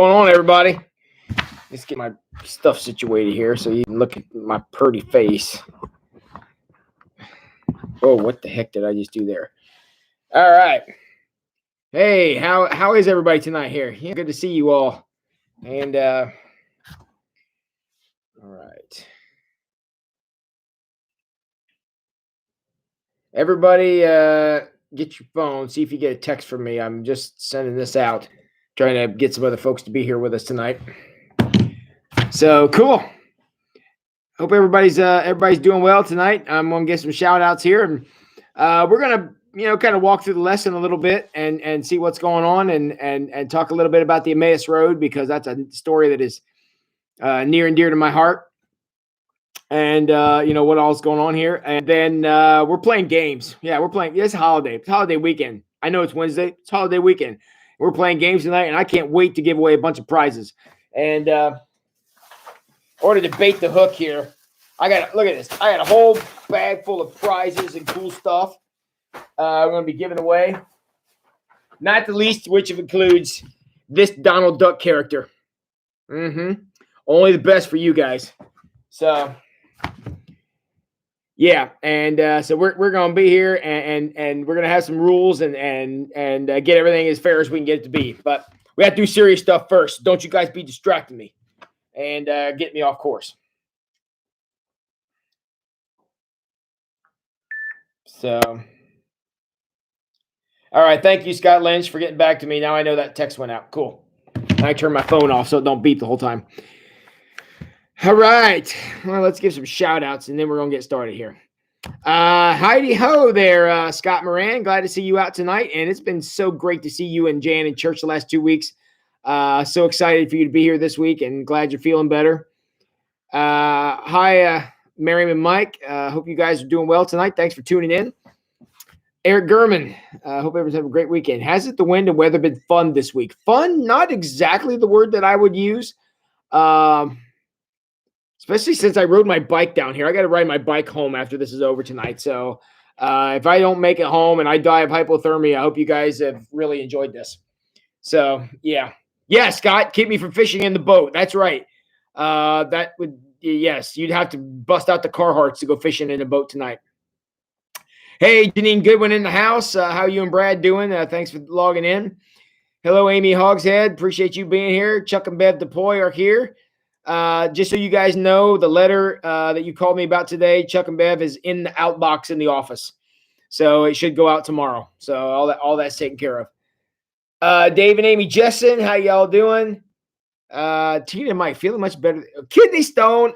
going on, everybody? Let's get my stuff situated here so you can look at my pretty face. Oh, what the heck did I just do there? All right. Hey, how is everybody tonight here? Yeah, good to see you all. And all right. Everybody get your phone, see if you get a text from me. I'm just sending this out, trying to get some other folks to be here with us tonight. So cool. Hope everybody's doing well tonight. I'm gonna get some shout outs here, and we're gonna kind of walk through the lesson a little bit and see what's going on and talk a little bit about the Emmaus Road, because that's a story that is near and dear to my heart. And what all's going on here. And then we're playing games. Yeah, we're playing. It's holiday. It's holiday weekend. I know it's Wednesday. It's holiday weekend. We're playing games tonight, and I can't wait to give away a bunch of prizes. And or to debate the hook here, look at this. I got a whole bag full of prizes and cool stuff I'm going to be giving away. Not the least which includes this Donald Duck character. Only the best for you guys. So yeah, and so we're going to be here, and we're going to have some rules and get everything as fair as we can get it to be. But we have to do serious stuff first. Don't you guys be distracting me and get me off course. So, all right. Thank you, Scott Lynch, for getting back to me. Now I know that text went out. Cool. I turned my phone off so it don't beep the whole time. All right. Well, let's give some shout outs, and then we're going to get started here. Heidi ho there, Scott Moran. Glad to see you out tonight. And it's been so great to see you and Jan in church the last 2 weeks. So excited for you to be here this week, and glad you're feeling better. Hi, Miriam and Mike. Hope you guys are doing well tonight. Thanks for tuning in. Eric Gurman. Hope everyone's having a great weekend. Hasn't the wind and weather been fun this week? Fun, not exactly the word that I would use. Especially since I rode my bike down here. I got to ride my bike home after this is over tonight. So if I don't make it home and I die of hypothermia, I hope you guys have really enjoyed this. So, yeah. Yeah, Scott, keep me from fishing in the boat. That's right. That would, yes, you'd have to bust out the Carhartts to go fishing in a boat tonight. Hey, Janine Goodwin in the house. How you and Brad doing? Thanks for logging in. Hello, Amy Hogshead. Appreciate you being here. Chuck and Bev DePoy are here. Just so you guys know, the letter that you called me about today, Chuck and Bev, is in the outbox in the office. So it should go out tomorrow. So all that's taken care of. Dave and Amy Jessen, how y'all doing? Tina and Mike, feeling much better. Kidney stone.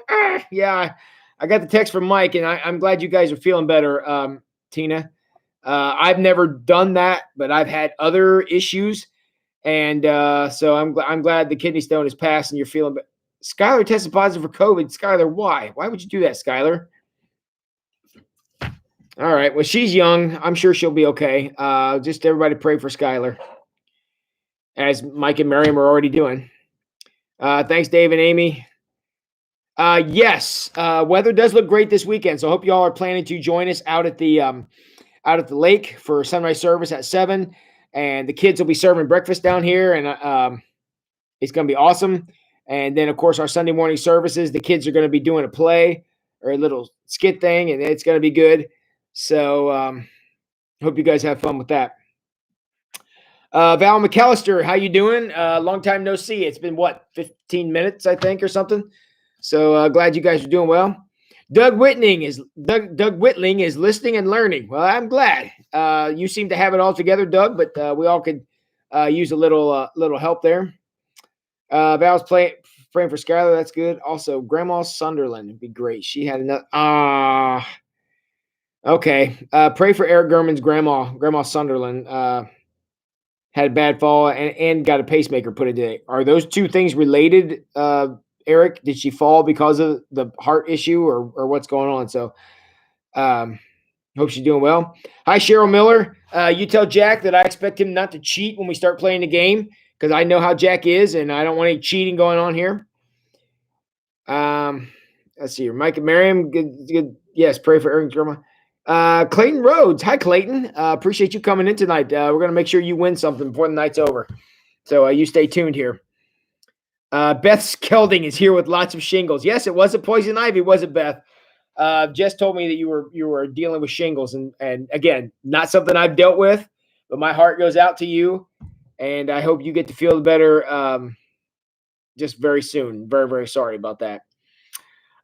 Yeah, I got the text from Mike, and I'm glad you guys are feeling better, Tina. I've never done that, but I've had other issues. And so I'm glad the kidney stone is passed and you're feeling better. Skylar tested positive for COVID. Skylar, why? Why would you do that, Skylar? All right. Well, she's young. I'm sure she'll be okay. Just everybody pray for Skylar, as Mike and Miriam are already doing. Thanks, Dave and Amy. Yes, weather does look great this weekend, so I hope y'all are planning to join us out at the lake for sunrise service at 7, and the kids will be serving breakfast down here, and it's going to be awesome. And then, of course, our Sunday morning services, the kids are going to be doing a play or a little skit thing, and it's going to be good. So hope you guys have fun with that. Val McAllister, how you doing? Long time no see. It's been, 15 minutes, I think, or something. So glad you guys are doing well. Doug Whitling is listening and learning. Well, I'm glad. You seem to have it all together, Doug, but we all could use a little help there. Val's praying for Skylar. That's good. Also, Grandma Sunderland would be great. She had enough. Okay. Pray for Eric Gurman's Grandma Sunderland. Had a bad fall and got a pacemaker put into it. Are those two things related, Eric? Did she fall because of the heart issue or what's going on? So, hope she's doing well. Hi, Cheryl Miller. You tell Jack that I expect him not to cheat when we start playing the game, because I know how Jack is, and I don't want any cheating going on here. Let's see here. Mike and Miriam, good. Yes, pray for Eric's grandma. Clayton Rhodes. Hi, Clayton. Appreciate you coming in tonight. We're going to make sure you win something before the night's over. So you stay tuned here. Beth Skelding is here with lots of shingles. Yes, it wasn't poison ivy, was it, Beth? Jess told me that you were dealing with shingles, and again, not something I've dealt with, but my heart goes out to you, and I hope you get to feel better just very soon. Very, very sorry about that.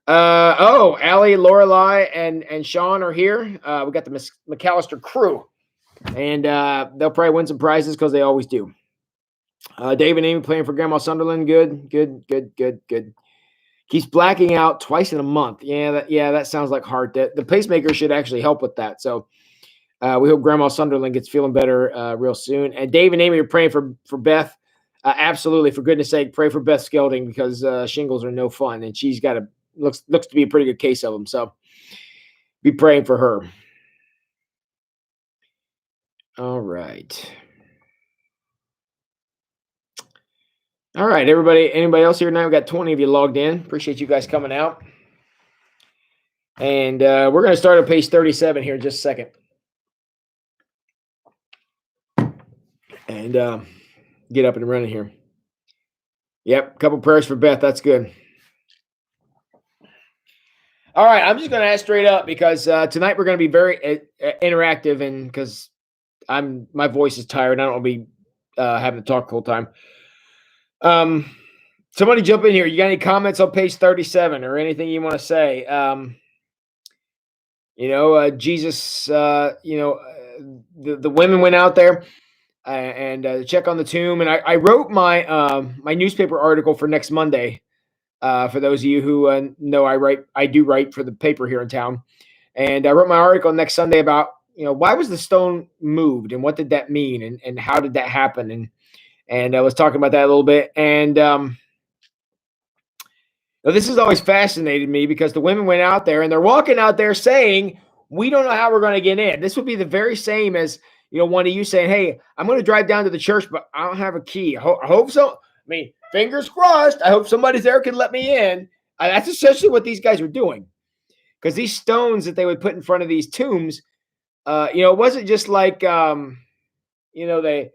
Allie, Lorelei, and Sean are here. We got the McAllister crew, and they'll probably win some prizes because they always do. Dave and Amy playing for Grandma Sunderland. Good. Keeps blacking out twice in a month. That sounds like heart. The pacemaker should actually help with that. So we hope Grandma Sunderland gets feeling better real soon. And Dave and Amy are praying for Beth. Absolutely, for goodness sake, pray for Beth Skelding because shingles are no fun, and she's got looks to be a pretty good case of them. So be praying for her. All right. All right, everybody. Anybody else here now? We've got 20 of you logged in. Appreciate you guys coming out. And we're going to start at page 37 here in just a second. And get up and running here. Yep, a couple prayers for Beth. That's good. All right, I'm just going to ask straight up because tonight we're going to be very interactive, and because my voice is tired, I don't want to be having to talk the whole time. Somebody jump in here. You got any comments on page 37 or anything you want to say? Jesus, the women went out there and check on the tomb. And I wrote my my newspaper article for next Monday. For those of you who know, I do write for the paper here in town. And I wrote my article next Sunday about, why was the stone moved and what did that mean and how did that happen? And I was talking about that a little bit. And this has always fascinated me because the women went out there and they're walking out there saying, we don't know how we're going to get in. This would be the very same as, one of you saying, hey, I'm going to drive down to the church, but I don't have a key. I hope so. I mean, fingers crossed. I hope somebody's there can let me in. That's essentially what these guys were doing. Because these stones that they would put in front of these tombs, it wasn't just like, they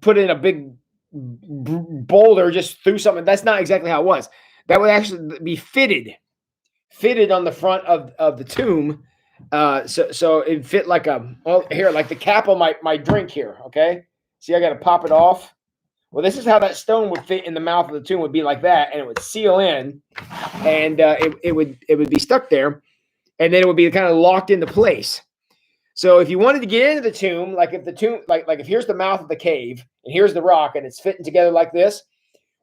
put in a big boulder, just threw something. That's not exactly how it was. That would actually be fitted on the front of the tomb. So it fit like like the cap on my drink here. Okay. See, I got to pop it off. Well, this is how that stone would fit in the mouth of the tomb, would be like that. And it would seal in and it would be stuck there. And then it would be kind of locked into place. So if you wanted to get into the tomb, like if the tomb, like if here's the mouth of the cave and here's the rock and it's fitting together like this,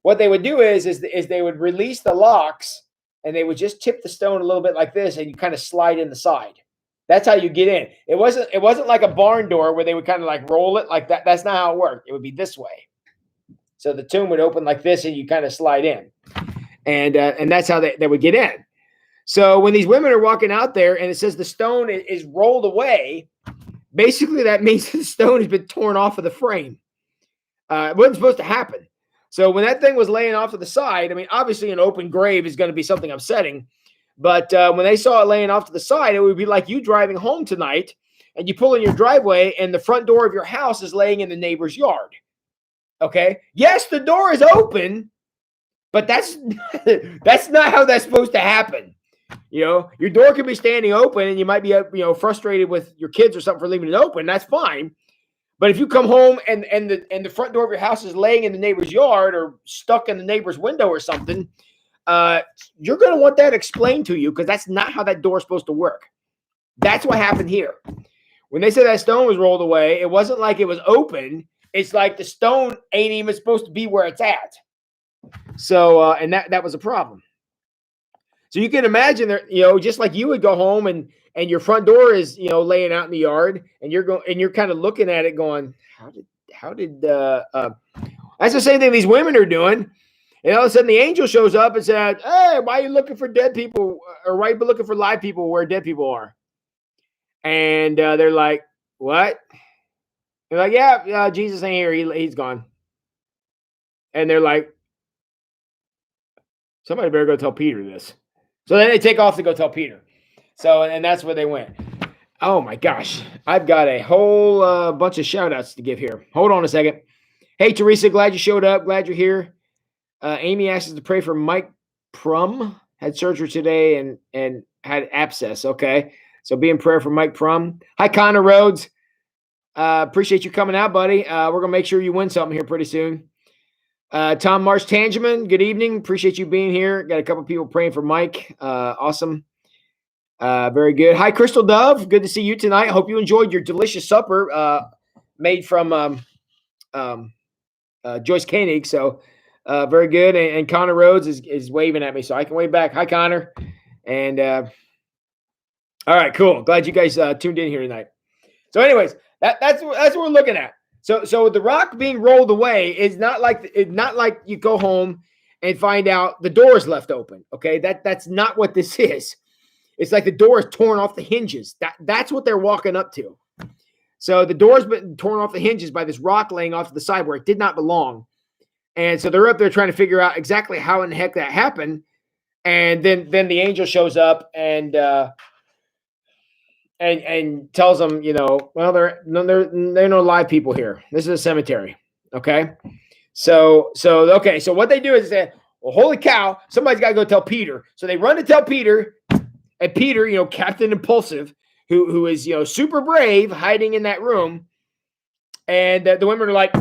what they would do is they would release the locks and they would just tip the stone a little bit like this and you kind of slide in the side. That's how you get in. It wasn't like a barn door where they would kind of like roll it like that. That's not how it worked. It would be this way. So the tomb would open like this and you kind of slide in. And that's how they would get in. So when these women are walking out there and it says the stone is rolled away, basically that means the stone has been torn off of the frame. It wasn't supposed to happen. So when that thing was laying off to the side, I mean, obviously an open grave is going to be something upsetting. But when they saw it laying off to the side, it would be like you driving home tonight and you pull in your driveway and the front door of your house is laying in the neighbor's yard. Okay. Yes, the door is open, but that's not how that's supposed to happen. Your door could be standing open and you might be, frustrated with your kids or something for leaving it open. That's fine. But if you come home and the front door of your house is laying in the neighbor's yard or stuck in the neighbor's window or something, you're going to want that explained to you because that's not how that door is supposed to work. That's what happened here. When they said that stone was rolled away, it wasn't like it was open. It's like the stone ain't even supposed to be where it's at. So, and that was a problem. So you can imagine that, just like you would go home and your front door is, laying out in the yard and you're kind of looking at it going, how did that's the same thing these women are doing. And all of a sudden the angel shows up and said, hey, why are you looking for dead people or why are you looking for live people where dead people are? And they're like, what? They're like, yeah, Jesus ain't here. He's gone. And they're like, somebody better go tell Peter this. So then they take off to go tell Peter. So, and that's where they went. Oh my gosh. I've got a whole bunch of shout outs to give here. Hold on a second. Hey, Teresa, glad you showed up. Glad you're here. Amy asks us to pray for Mike Prum. Had surgery today and had abscess. Okay. So be in prayer for Mike Prum. Hi, Connor Rhodes. Appreciate you coming out, buddy. We're going to make sure you win something here pretty soon. Tom Marsh Tangeman, good evening. Appreciate you being here. Got a couple people praying for Mike. Awesome. Very good. Hi, Crystal Dove. Good to see you tonight. I hope you enjoyed your delicious supper made from Joyce Koenig. So very good. And Connor Rhodes is waving at me, so I can wave back. Hi, Connor. And all right, cool. Glad you guys tuned in here tonight. So anyways, that's what we're looking at. So the rock being rolled away is not like you go home and find out the door is left open. Okay, that's not what this is. It's like the door is torn off the hinges. That's what they're walking up to. So the door's been torn off the hinges by this rock laying off to the side where it did not belong. And so they're up there trying to figure out exactly how in the heck that happened. And then the angel shows up and tells them, well, there are no live people here. This is a cemetery. Okay. So what they do is they say, well, holy cow, somebody's got to go tell Peter. So they run to tell Peter, and Peter, Captain Impulsive, who is, super brave, hiding in that room. And the women are like,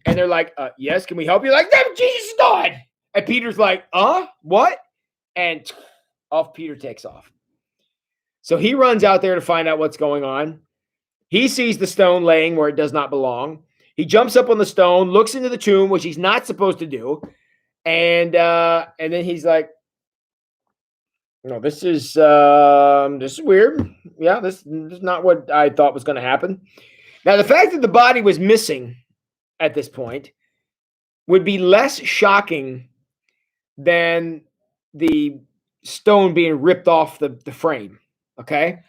and they're like, yes, can we help you? Like, Jesus is died. And Peter's like, what? And off Peter takes off. So he runs out there to find out what's going on. He sees the stone laying where it does not belong. He jumps up on the stone, looks into the tomb, which he's not supposed to do. And then he's like, no, this is weird. Yeah, this is not what I thought was going to happen. Now, the fact that the body was missing at this point would be less shocking than the stone being ripped off the frame. Okay.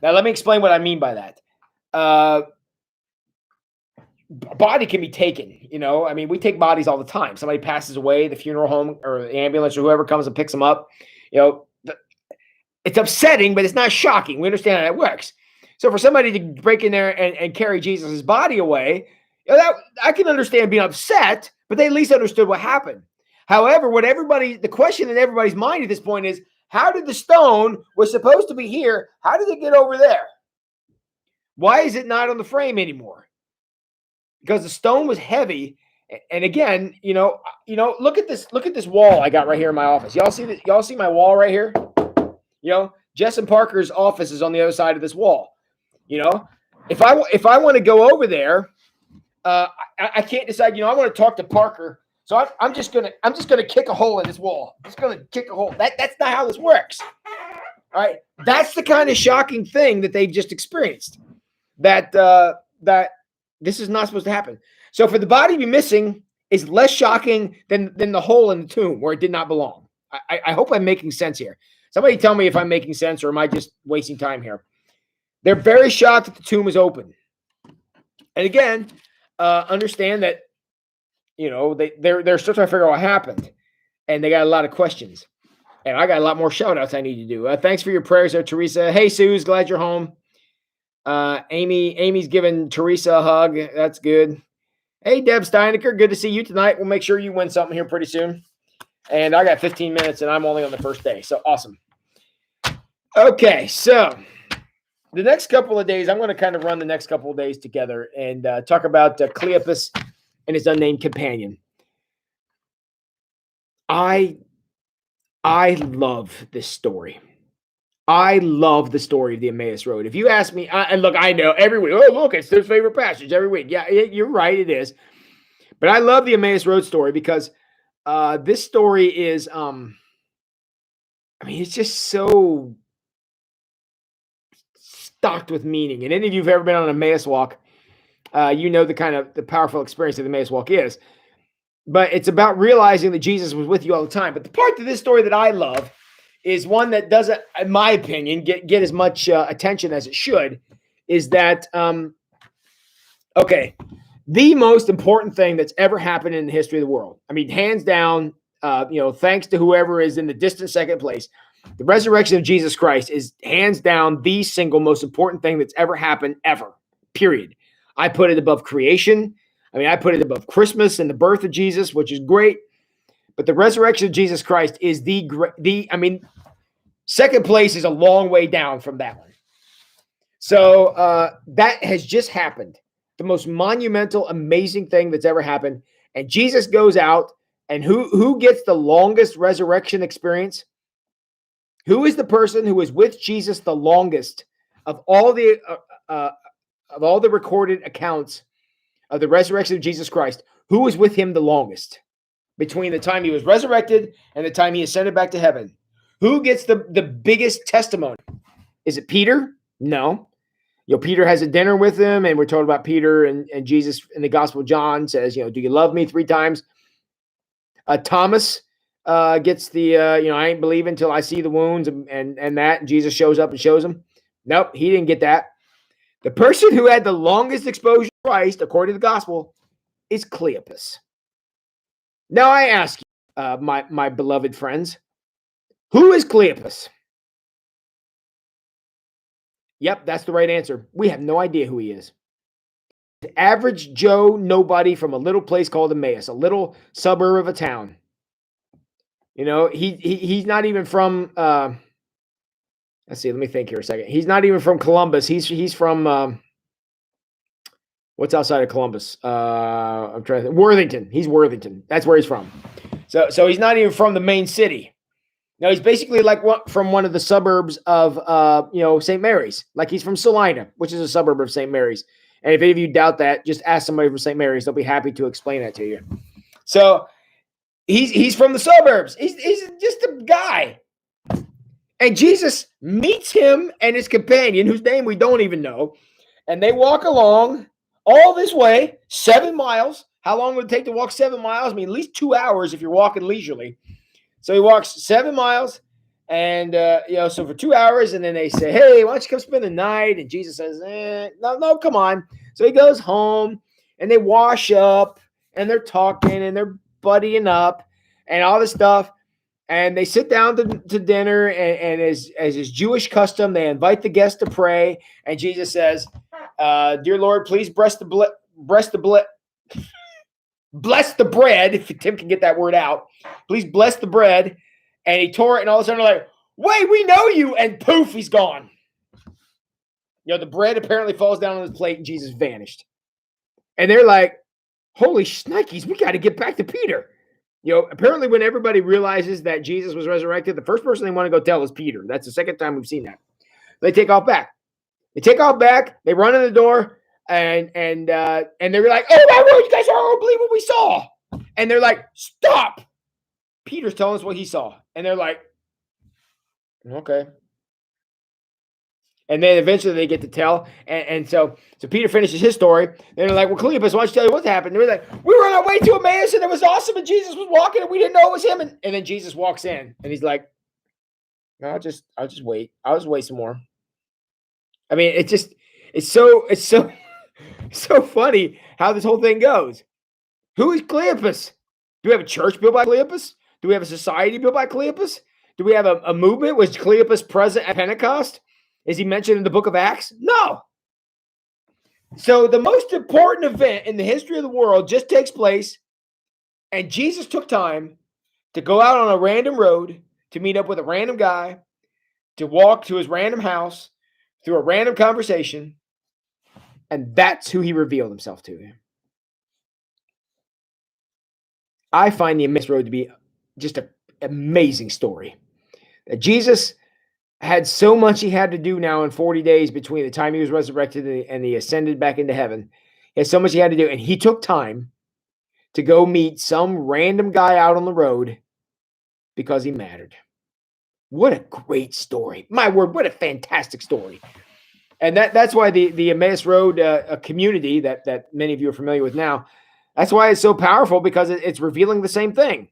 Now let me explain what I mean by that. Body can be taken, we take bodies all the time. Somebody passes away, the funeral home or the ambulance or whoever comes and picks them up. It's upsetting, but it's not shocking. We understand how that works. So for somebody to break in there and carry Jesus' body away, that I can understand being upset, but they at least understood what happened. However, the question in everybody's mind at this point is, how did the stone was supposed to be here? How did it get over there? Why is it not on the frame anymore? Because the stone was heavy. And again, look at this wall I got right here in my office. Y'all see my wall right here? Jess and Parker's office is on the other side of this wall. If I want to go over there, I can't decide, I want to talk to Parker. So I'm just gonna kick a hole in this wall. I'm just gonna kick a hole. That's not how this works. All right. That's the kind of shocking thing that they've just experienced. That this is not supposed to happen. So for the body to be missing is less shocking than the hole in the tomb where it did not belong. I hope I'm making sense here. Somebody tell me if I'm making sense or am I just wasting time here? They're very shocked that the tomb is open. And again, understand that, they're still trying to figure out what happened. And they got a lot of questions. And I got a lot more shout outs I need to do. Thanks for your prayers there, Teresa. Hey, Suze, glad you're home. Amy's giving Teresa a hug. That's good. Hey, Deb Steinecker, good to see you tonight. We'll make sure you win something here pretty soon. And I got 15 minutes and I'm only on the first day. So awesome. Okay, so the next couple of days, I'm going to kind of run the next couple of days together and talk about Cleopas and his unnamed companion. I love this story. I love the story of the Emmaus Road. If you ask me, and look, I know every week, look, it's their favorite passage every week. Yeah, you're right, it is. But I love the Emmaus Road story because this story is, it's just so stocked with meaning. And any of you who've ever been on an Emmaus walk, the powerful experience that the Emmaus walk is. But it's about realizing that Jesus was with you all the time. But the part of this story that I love is one that doesn't, in my opinion, get as much attention as it should, is that, the most important thing that's ever happened in the history of the world. Hands down, thanks to whoever is in the distant second place, the resurrection of Jesus Christ is hands down the single most important thing that's ever happened, ever, period. I put it above creation. I mean, I put it above Christmas and the birth of Jesus, which is great. But the resurrection of Jesus Christ is I mean, second place is a long way down from that one. So that has just happened. The most monumental, amazing thing that's ever happened. And Jesus goes out, and who gets the longest resurrection experience? Who is the person who was with Jesus the longest of all the recorded accounts of the resurrection of Jesus Christ? Who was with him the longest between the time he was resurrected and the time he ascended back to heaven? Who gets the biggest testimony? Is it Peter? No. Peter has a dinner with him, and we're told about Peter and Jesus in the Gospel of John says, do you love me 3 times? Thomas gets the, I ain't believing until I see the wounds and that. And Jesus shows up and shows him. Nope, he didn't get that. The person who had the longest exposure to Christ, according to the Gospel, is Cleopas. Now I ask you, my beloved friends, who is Cleopas? Yep, that's the right answer. We have no idea who he is. Average Joe nobody from a little place called Emmaus, a little suburb of a town. He's not even from let's see, let me think here a second. He's not even from Columbus. He's from what's outside of Columbus? I'm trying to think. Worthington. He's Worthington. That's where he's from. So he's not even from the main city. No, he's basically like from one of the suburbs of St. Mary's. Like he's from Salina, which is a suburb of St. Mary's. And if any of you doubt that, just ask somebody from St. Mary's. They'll be happy to explain that to you. So he's from the suburbs. He's just a guy. And Jesus meets him and his companion, whose name we don't even know. And they walk along all this way, 7 miles. How long would it take to walk 7 miles? I mean, at least 2 hours if you're walking leisurely. So he walks 7 miles, and so for 2 hours, and then they say, "Hey, why don't you come spend the night?" And Jesus says, "No, come on." So he goes home, and they wash up, and they're talking, and they're buddying up, and all this stuff, and they sit down to dinner, and as is Jewish custom, they invite the guests to pray, and Jesus says, "Dear Lord, please bless the bread," if Tim can get that word out. Please bless the bread. And he tore it, and all of a sudden they're like, "Wait, we know you." And poof, he's gone. The bread apparently falls down on his plate, and Jesus vanished. And they're like, "Holy shnikes, we got to get back to Peter." Apparently when everybody realizes that Jesus was resurrected, the first person they want to go tell is Peter. That's the second time we've seen that. They take off back. They run in the door. And they're like, "Oh my word, you guys don't believe what we saw." And they're like, "Stop. Peter's telling us what he saw." And they're like, "Okay." And then eventually they get to tell. And so Peter finishes his story. And they're like, "Well, Cleopas, why don't you tell you what happened?" And they're like, "We were on our way to Emmaus, and it was awesome, and Jesus was walking, and we didn't know it was him." And then Jesus walks in, and he's like, "No, I'll just wait. I'll just wait some more." I mean, it's so funny how this whole thing goes. Who is Cleopas? Do we have a church built by Cleopas? Do we have a society built by Cleopas? Do we have a movement? Was Cleopas present at Pentecost? Is he mentioned in the book of Acts? No. So the most important event in the history of the world just takes place, and Jesus took time to go out on a random road to meet up with a random guy, to walk to his random house through a random conversation, and that's who he revealed himself to. I find the Emmaus Road to be just an amazing story. That Jesus had so much he had to do now in 40 days between the time he was resurrected and he ascended back into heaven. He had so much he had to do, and he took time to go meet some random guy out on the road because he mattered. What a great story. My word, what a fantastic story. And that's why the Emmaus Road community that many of you are familiar with now, that's why it's so powerful, because it's revealing the same thing.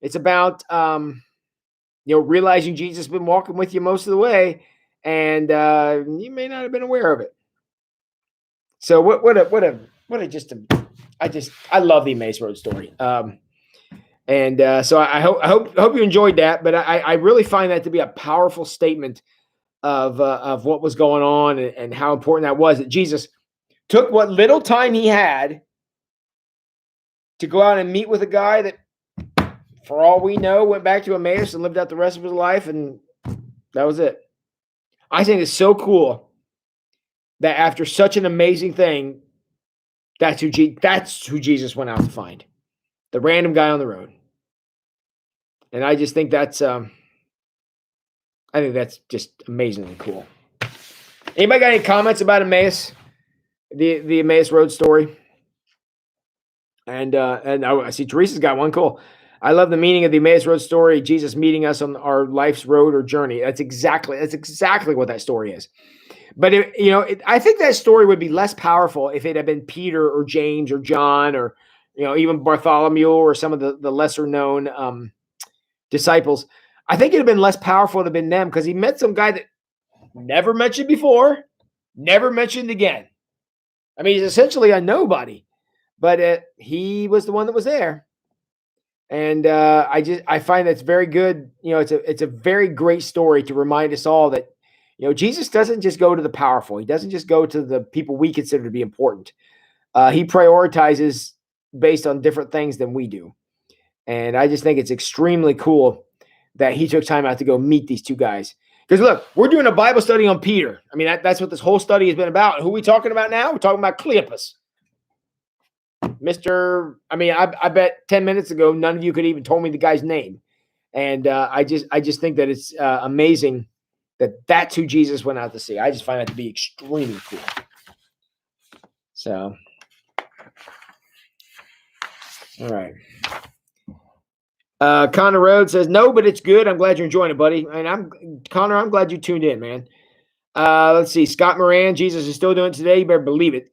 It's about realizing Jesus has been walking with you most of the way, and you may not have been aware of it. So I love the Emmaus Road story. So I hope you enjoyed that. But I really find that to be a powerful statement of what was going on and how important that was. That Jesus took what little time he had to go out and meet with a guy that, for all we know, went back to Emmaus and lived out the rest of his life, and that was it. I think it's so cool that after such an amazing thing, that's who Jesus went out to find. The random guy on the road. And I just think that's just amazingly cool. Anybody got any comments about Emmaus? The Emmaus Road story? And I see Teresa's got one. Cool. I love the meaning of the Emmaus Road story. Jesus meeting us on our life's road or journey. That's exactly what that story is. But I think that story would be less powerful if it had been Peter or James or John or even Bartholomew or some of the lesser known disciples. I think it'd have been less powerful to have been them, because he met some guy that never mentioned before, never mentioned again. I mean, he's essentially a nobody, but he was the one that was there. And I find that's very good. It's a very great story to remind us all that, Jesus doesn't just go to the powerful. He doesn't just go to the people we consider to be important. He prioritizes based on different things than we do. And I just think it's extremely cool that he took time out to go meet these two guys. Because look, we're doing a Bible study on Peter. I mean, that's what this whole study has been about. Who are we talking about now? We're talking about Cleopas. I bet 10 minutes ago, none of you could even told me the guy's name. And I just think that it's amazing that that's who Jesus went out to see. I just find that to be extremely cool. So, all right. Connor Rhodes says, no, but it's good. I'm glad you're enjoying it, buddy. And Connor, I'm glad you tuned in, man. Let's see. Scott Moran, Jesus is still doing it today. You better believe it.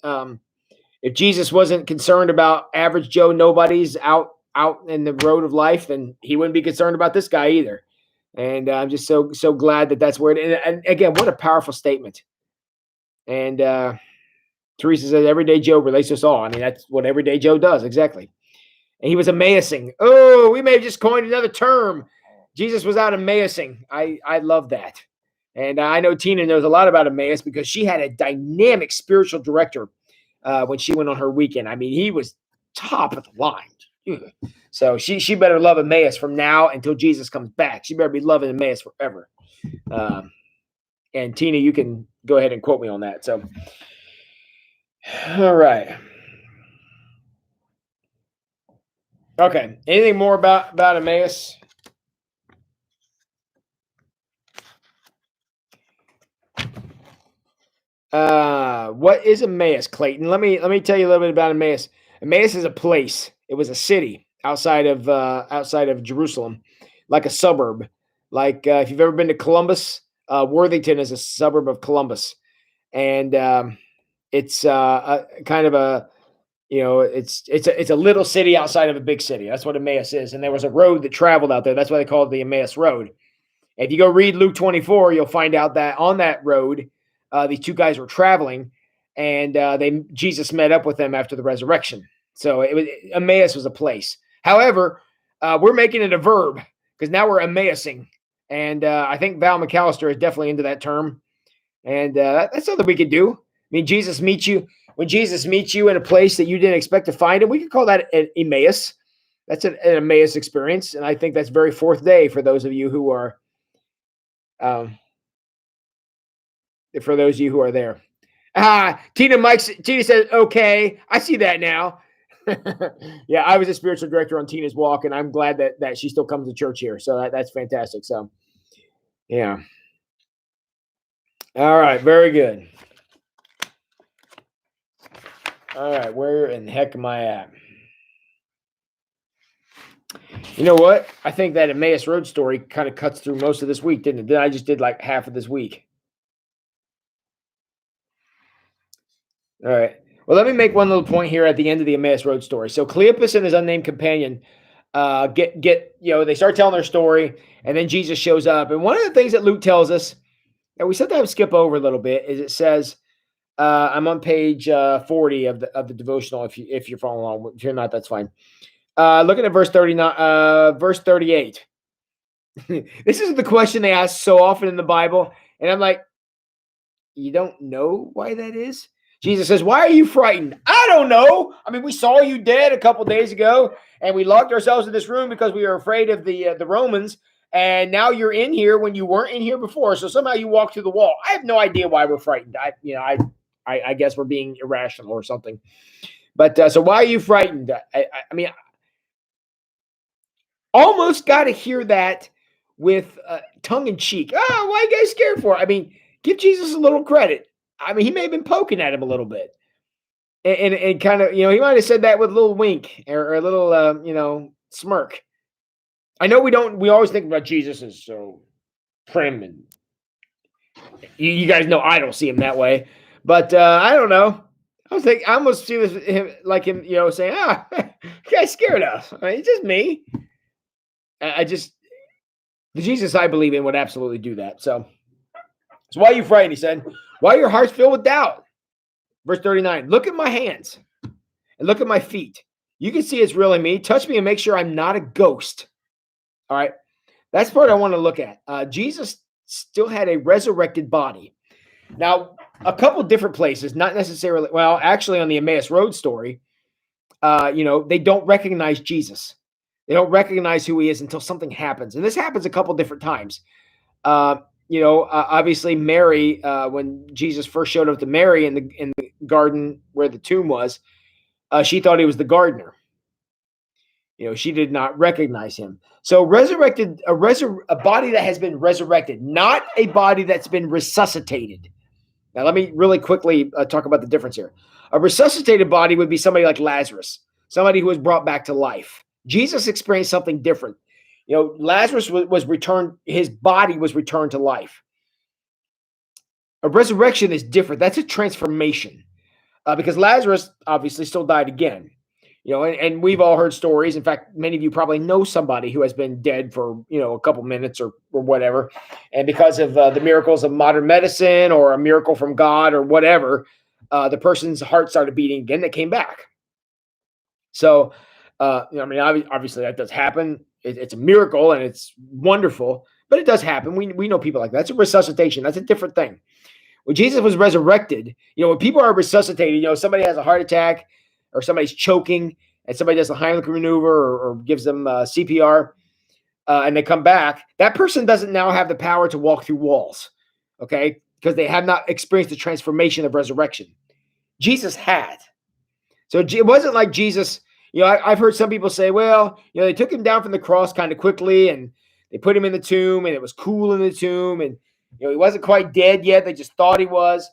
If Jesus wasn't concerned about average Joe nobodies out in the road of life, then he wouldn't be concerned about this guy either. And I'm just so glad that that's where it. And again, what a powerful statement. And Teresa says, everyday Joe relates to us all. I mean, that's what everyday Joe does. Exactly. And he was Emmausing. Oh, we may have just coined another term. Jesus was out Emmausing. I love that. And I know Tina knows a lot about Emmaus because she had a dynamic spiritual director when she went on her weekend. I mean, he was top of the line. So she better love Emmaus from now until Jesus comes back. She better be loving Emmaus forever. And Tina, you can go ahead and quote me on that. So, all right. Okay. Anything more about Emmaus? What is Emmaus, Clayton? Let me tell you a little bit about Emmaus. Emmaus is a place. It was a city outside of Jerusalem, like a suburb. Like if you've ever been to Columbus, Worthington is a suburb of Columbus, and it's kind of a it's a little city outside of a big city. That's what Emmaus is. And there was a road that traveled out there. That's why they call it the Emmaus Road. If you go read Luke 24, you'll find out that on that road, these two guys were traveling, and Jesus met up with them after the resurrection. So Emmaus was a place. However, we're making it a verb because now we're Emmausing, and I think Val McAllister is definitely into that term, and that's something we could do. I mean, when Jesus meets you in a place that you didn't expect to find him, we could call that an Emmaus. That's an Emmaus experience, and I think that's very fourth day for those of you who are. For those of you who are there. Tina says, okay, I see that now. Yeah, I was a spiritual director on Tina's walk, and I'm glad that she still comes to church here. So that's fantastic. So, yeah. All right, very good. All right, where in the heck am I at? You know what? I think that Emmaus Road story kind of cuts through most of this week, didn't it? Then I just did like half of this week. All right. Well, let me make one little point here at the end of the Emmaus Road story. So Cleopas and his unnamed companion they start telling their story, and then Jesus shows up. And one of the things that Luke tells us that we sometimes skip over a little bit is it says, I'm on page 40 of the devotional. If you're following along, if you're not, that's fine. Looking at verse 39, verse 38. This is the question they ask so often in the Bible, and I'm like, you don't know why that is? Jesus says, why are you frightened? I don't know. I mean, we saw you dead a couple days ago, and we locked ourselves in this room because we were afraid of the Romans. And now you're in here when you weren't in here before. So somehow you walk through the wall. I have no idea why we're frightened. I guess we're being irrational or something. But so why are you frightened? I mean, almost got to hear that with tongue in cheek. Oh, why are you guys scared for? I mean, give Jesus a little credit. I mean, he may have been poking at him a little bit. And kind of, he might have said that with a little wink or a little, smirk. I know we always think about Jesus as so prim, and you guys know I don't see him that way, but I don't know. I almost see this him like him, saying, you guys scared us. I mean, it's just me. The Jesus I believe in would absolutely do that. So why are you frightened? He said, why are your hearts filled with doubt? Verse 39, look at my hands and look at my feet. You can see it's really me. Touch me and make sure I'm not a ghost. All right. That's part I want to look at. Jesus still had a resurrected body. Now, a couple different places, not necessarily, well, actually on the Emmaus Road story, they don't recognize Jesus. They don't recognize who he is until something happens. And this happens a couple different times. Obviously Mary, when Jesus first showed up to Mary in the garden where the tomb was, she thought he was the gardener. She did not recognize him. So resurrected, a body that has been resurrected, not a body that's been resuscitated. Now, let me really quickly talk about the difference here. A resuscitated body would be somebody like Lazarus, somebody who was brought back to life. Jesus experienced something different. Lazarus was returned, his body was returned to life. A resurrection is different. That's a transformation because Lazarus obviously still died again. And we've all heard stories. In fact, many of you probably know somebody who has been dead for, a couple minutes or whatever. And because of the miracles of modern medicine or a miracle from God or whatever, the person's heart started beating again. They came back. So, obviously that does happen. It's a miracle and it's wonderful, but it does happen. We know people like that. That's a resuscitation. That's a different thing. When Jesus was resurrected, when people are resuscitated, somebody has a heart attack or somebody's choking and somebody does a Heimlich maneuver or gives them CPR and they come back, that person doesn't now have the power to walk through walls, okay? Because they have not experienced the transformation of resurrection. Jesus had. So it wasn't like Jesus, I've heard some people say, well, they took him down from the cross kind of quickly and they put him in the tomb and it was cool in the tomb and, he wasn't quite dead yet. They just thought he was.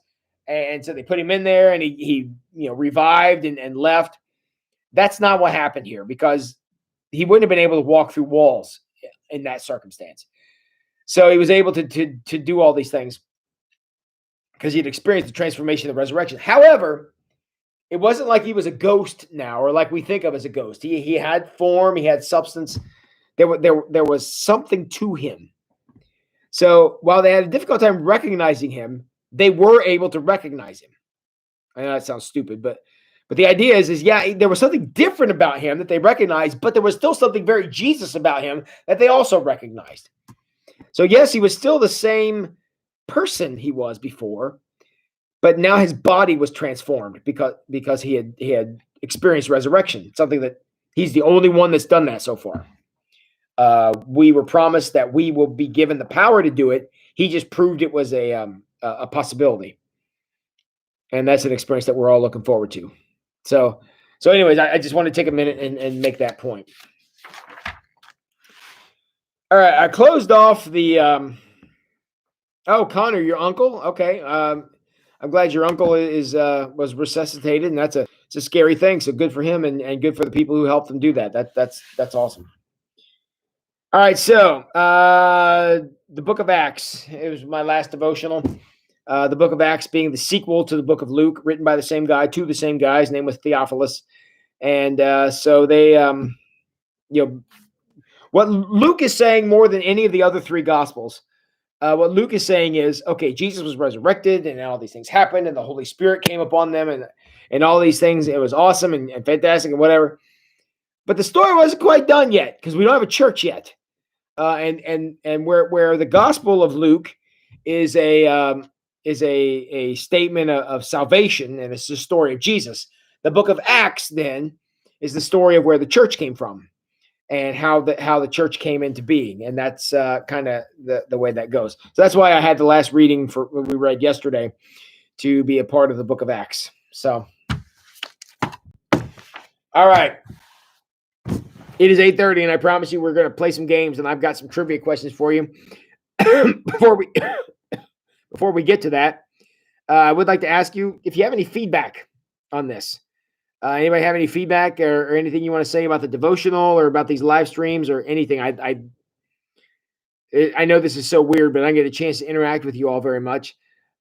And so they put him in there and he revived and left. That's not what happened here because he wouldn't have been able to walk through walls in that circumstance. So he was able to do all these things because he'd experienced the transformation of the resurrection. However, it wasn't like he was a ghost now or like we think of as a ghost. He had form, he had substance. There was something to him. So while they had a difficult time recognizing him, they were able to recognize him. I know that sounds stupid, but the idea is there was something different about him that they recognized, but there was still something very Jesus about him that they also recognized. So yes, he was still the same person he was before, but now his body was transformed because he had experienced resurrection, something that he's the only one that's done that so far. We were promised that we will be given the power to do it. He just proved it was a possibility. And that's an experience that we're all looking forward to. So anyways, I just want to take a minute and make that point. All right. I closed off the, Connor, your uncle. Okay. I'm glad your uncle was resuscitated and it's a scary thing. So good for him and good for the people who helped him do that. That's awesome. All right, so the book of Acts, it was my last devotional. The book of Acts being the sequel to the book of Luke, written by the same guy, to the same guy. His name was Theophilus. And so they, what Luke is saying more than any of the other three gospels, what Luke is saying is, okay, Jesus was resurrected and all these things happened and the Holy Spirit came upon them and all these things. It was awesome and fantastic and whatever. But the story wasn't quite done yet because we don't have a church yet. And where the Gospel of Luke is a a statement of salvation, and it's the story of Jesus. The book of Acts then is the story of where the church came from and how the church came into being, and that's kind of the way that goes. So that's why I had the last reading for what we read yesterday to be a part of the book of Acts. So, all right, it is 8:30, and I promise you we're going to play some games, and I've got some trivia questions for you. Before we get to that, I would like to ask you if you have any feedback on this. Anybody have any feedback or anything you want to say about the devotional or about these live streams or anything? I know this is so weird, but I get a chance to interact with you all very much.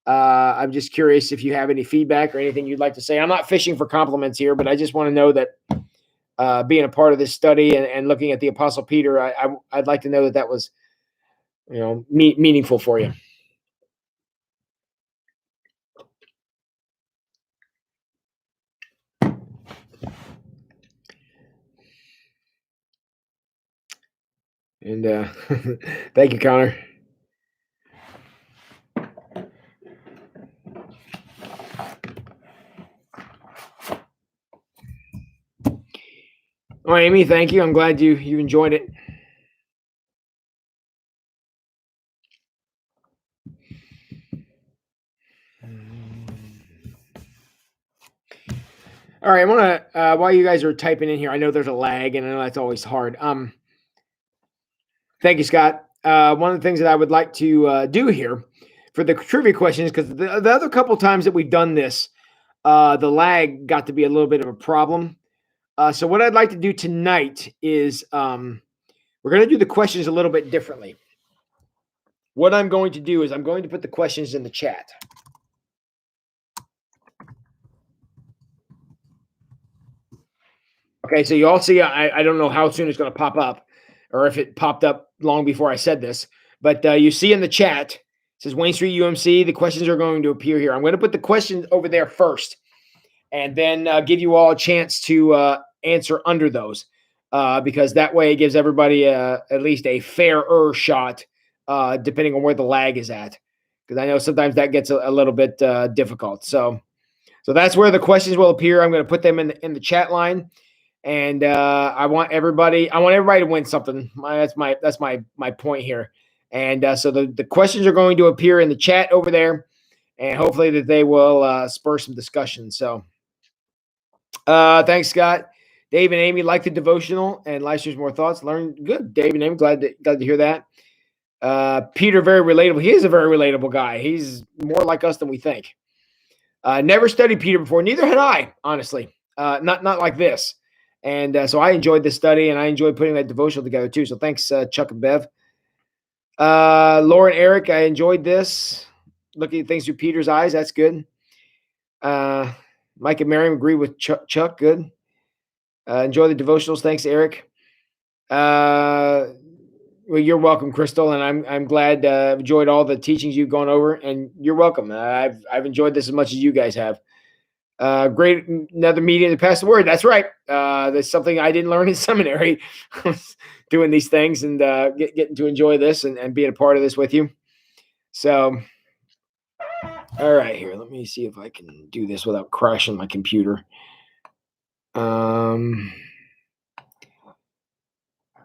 I'm just curious if you have any feedback or anything you'd like to say. I'm not fishing for compliments here, but I just want to know that being a part of this study and looking at the Apostle Peter, I'd like to know that was, meaningful for you. And thank you, Connor. Oh, Amy, thank you. I'm glad you enjoyed it. All right, I want to while you guys are typing in here, I know there's a lag, and I know that's always hard. Thank you, Scott. One of the things that I would like to do here for the trivia questions, because the other couple times that we've done this, the lag got to be a little bit of a problem. So what I'd like to do tonight is we're going to do the questions a little bit differently. What I'm going to do is I'm going to put the questions in the chat. Okay, so you all see, I don't know how soon it's going to pop up or if it popped up long before I said this, but you see in the chat, it says Wayne Street UMC, the questions are going to appear here. I'm going to put the questions over there first and then give you all a chance to answer under those because that way it gives everybody at least a fairer shot depending on where the lag is at. Because I know sometimes that gets a little bit difficult. So that's where the questions will appear. I'm going to put them in the chat line. And I want everybody to win something. That's my point here. And so the questions are going to appear in the chat over there, and hopefully that they will spur some discussion. So thanks, Scott. Dave and Amy like the devotional and live streams. More thoughts. Learn good. Dave and Amy, glad to hear that. Peter, very relatable. He is a very relatable guy. He's more like us than we think. Never studied Peter before. Neither had I, honestly. Not like this. And so I enjoyed this study, and I enjoyed putting that devotional together too. So thanks, Chuck and Bev. Laura and Eric, I enjoyed this. Looking at things through Peter's eyes, that's good. Mike and Miriam agree with Chuck. Good. Enjoy the devotionals. Thanks, Eric. Well, you're welcome, Crystal, and I'm glad I've enjoyed all the teachings you've gone over, and you're welcome. I've enjoyed this as much as you guys have. Great, another medium to pass the word. That's right. That's something I didn't learn in seminary, doing these things and getting to enjoy this and being a part of this with you. So, all right, here, let me see if I can do this without crashing my computer.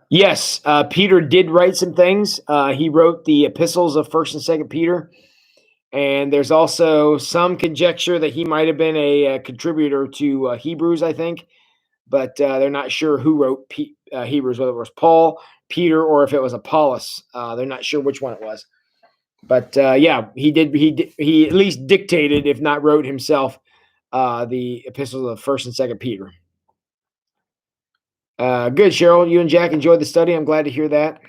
Yes, Peter did write some things. He wrote the epistles of 1st and 2nd Peter. And there's also some conjecture that he might have been a contributor to Hebrews, I think. But they're not sure who wrote Hebrews, whether it was Paul, Peter, or if it was Apollos. They're not sure which one it was. But yeah, he did. He at least dictated, if not wrote himself, the epistles of 1st and 2nd Peter. Good, Cheryl. You and Jack enjoyed the study. I'm glad to hear that.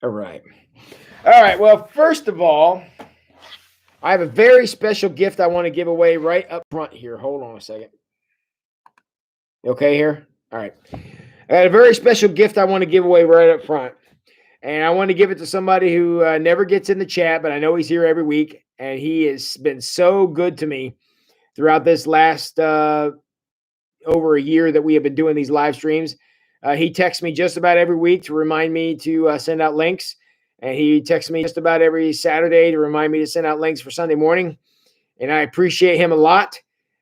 All right. Well, first of all, I have a very special gift I want to give away right up front here. Hold on a second. You okay here? All right. I got a very special gift I want to give away right up front. And I want to give it to somebody who never gets in the chat, but I know he's here every week. And he has been so good to me throughout this last over a year that we have been doing these live streams. He texts me just about every week to remind me to send out links. And he texts me just about every Saturday to remind me to send out links for Sunday morning. And I appreciate him a lot.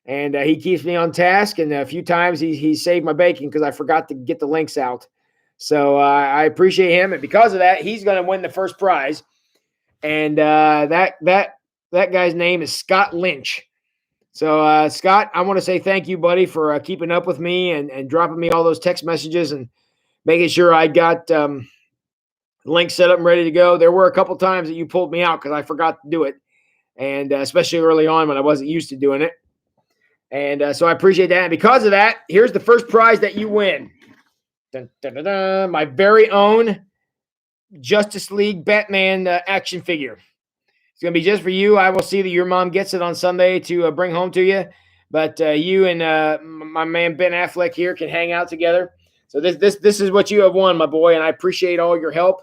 And he keeps me on task. And a few times he saved my bacon because I forgot to get the links out. So I appreciate him. And because of that, he's going to win the first prize. And that guy's name is Scott Lynch. So, Scott, I want to say thank you, buddy, for keeping up with me and dropping me all those text messages and making sure I got links set up and ready to go. There were a couple times that you pulled me out because I forgot to do it, and especially early on when I wasn't used to doing it. And so I appreciate that. And because of that, here's the first prize that you win. Dun, dun, dun, dun, my very own Justice League Batman action figure. It's going to be just for you. I will see that your mom gets it on Sunday to bring home to you. But you and my man Ben Affleck here can hang out together. So this is what you have won, my boy, and I appreciate all your help.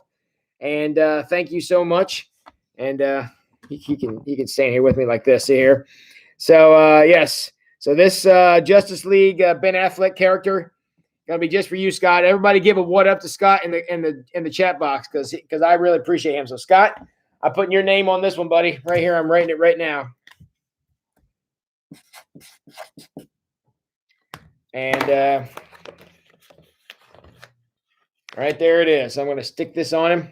And thank you so much. And he can stand here with me like this here. So yes. So this Justice League Ben Affleck character gonna be just for you, Scott. Everybody give a what up to Scott in the chat box because I really appreciate him. So Scott, I'm putting your name on this one, buddy. Right here, I'm writing it right now. And right there it is. I'm gonna stick this on him.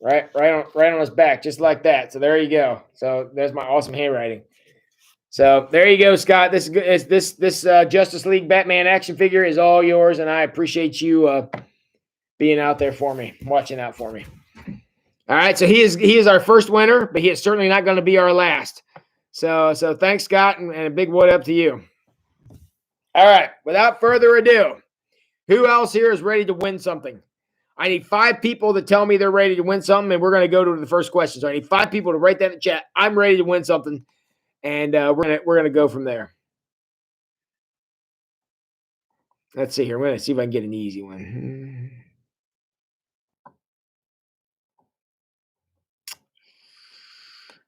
Right on his back, just like that. So there you go. So there's my awesome handwriting. So there you go, Scott. This Justice League Batman action figure is all yours, and I appreciate you being out there for me, watching out for me. All right, so he is our first winner, but he is certainly not going to be our last. So thanks, Scott, and a big what up to you. All right, without further ado, who else here is ready to win something? I need 5 people to tell me they're ready to win something, and we're going to go to the first question. So I need 5 people to write that in the chat. I'm ready to win something, and we're gonna go from there. Let's see here. I'm going to see if I can get an easy one.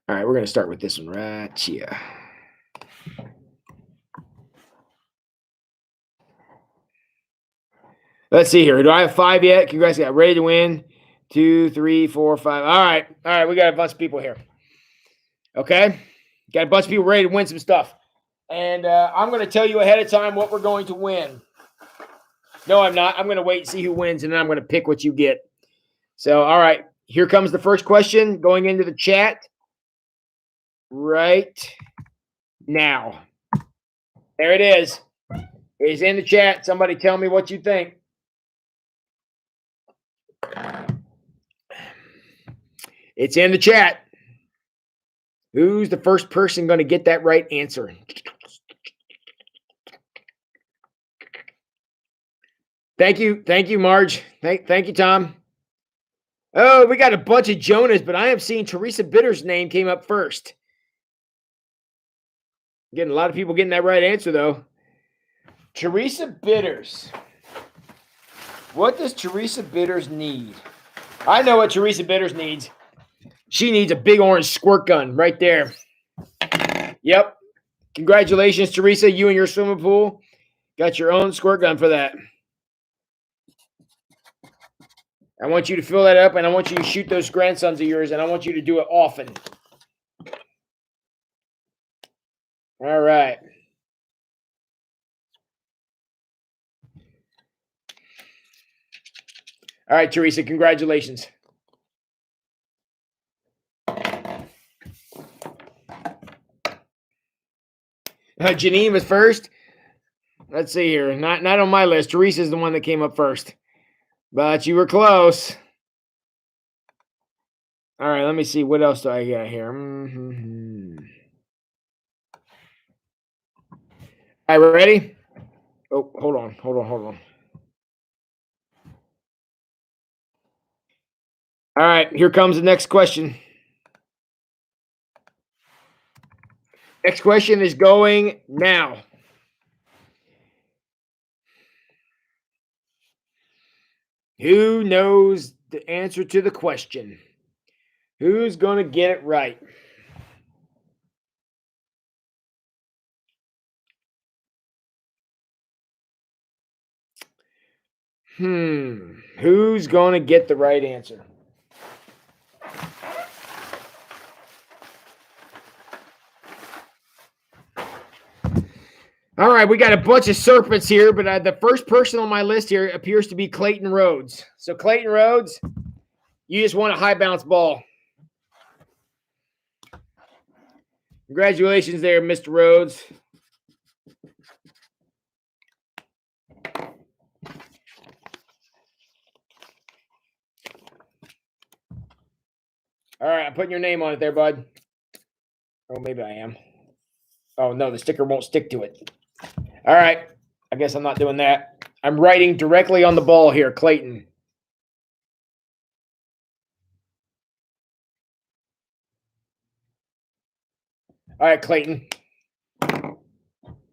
All right, we're going to start with this one right here. Let's see here. Do I have 5 yet? You guys got ready to win? 2, 3, 4, 5. All right. We got a bunch of people here. Okay, got a bunch of people ready to win some stuff, and I'm going to tell you ahead of time what we're going to win. No, I'm not. I'm going to wait and see who wins, and then I'm going to pick what you get. So, all right, here comes the first question going into the chat right now. There it is. It's in the chat. Somebody tell me what you think. It's in the chat. Who's the first person going to get that right answer? Thank you, Marge. Thank you, Tom. Oh, we got a bunch of Jonas, but I am seeing Teresa Bitter's name came up first. Getting a lot of people getting that right answer, though. Teresa Bitters. What does Teresa Bitters need? I know what Teresa Bitters needs. She needs a big orange squirt gun right there. Yep. Congratulations, Teresa. You and your swimming pool got your own squirt gun for that. I want you to fill that up, and I want you to shoot those grandsons of yours, and I want you to do it often. All right. All right, Teresa, congratulations. Janine was first. Let's see here. Not on my list. Teresa's the one that came up first. But you were close. All right, let me see. What else do I got here? All right, we're ready? Oh, hold on. All right, here comes the next question. Next question is going now. Who knows the answer to the question? Who's going to get it right? Who's going to get the right answer? All right, we got a bunch of serpents here, but the first person on my list here appears to be Clayton Rhodes. So, Clayton Rhodes, you just won a high bounce ball. Congratulations there, Mr. Rhodes. All right, I'm putting your name on it there, bud. Oh, maybe I am. Oh, no, the sticker won't stick to it. All right, I guess I'm not doing that. I'm writing directly on the ball here, Clayton. All right, Clayton.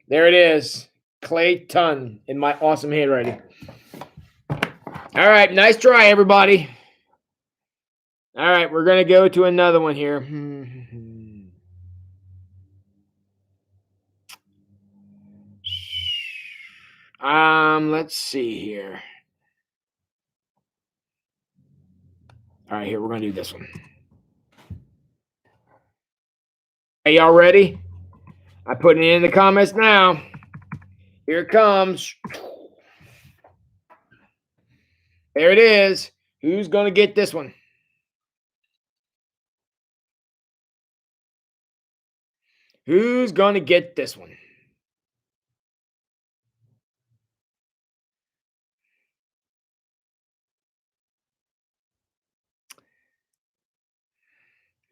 There it is. Clayton in my awesome handwriting. All right, nice try, everybody. All right, we're going to go to another one here. Let's see here. All right, here, we're going to do this one. Are y'all ready? I put it in the comments now. Here it comes. There it is. Who's going to get this one? Who's going to get this one?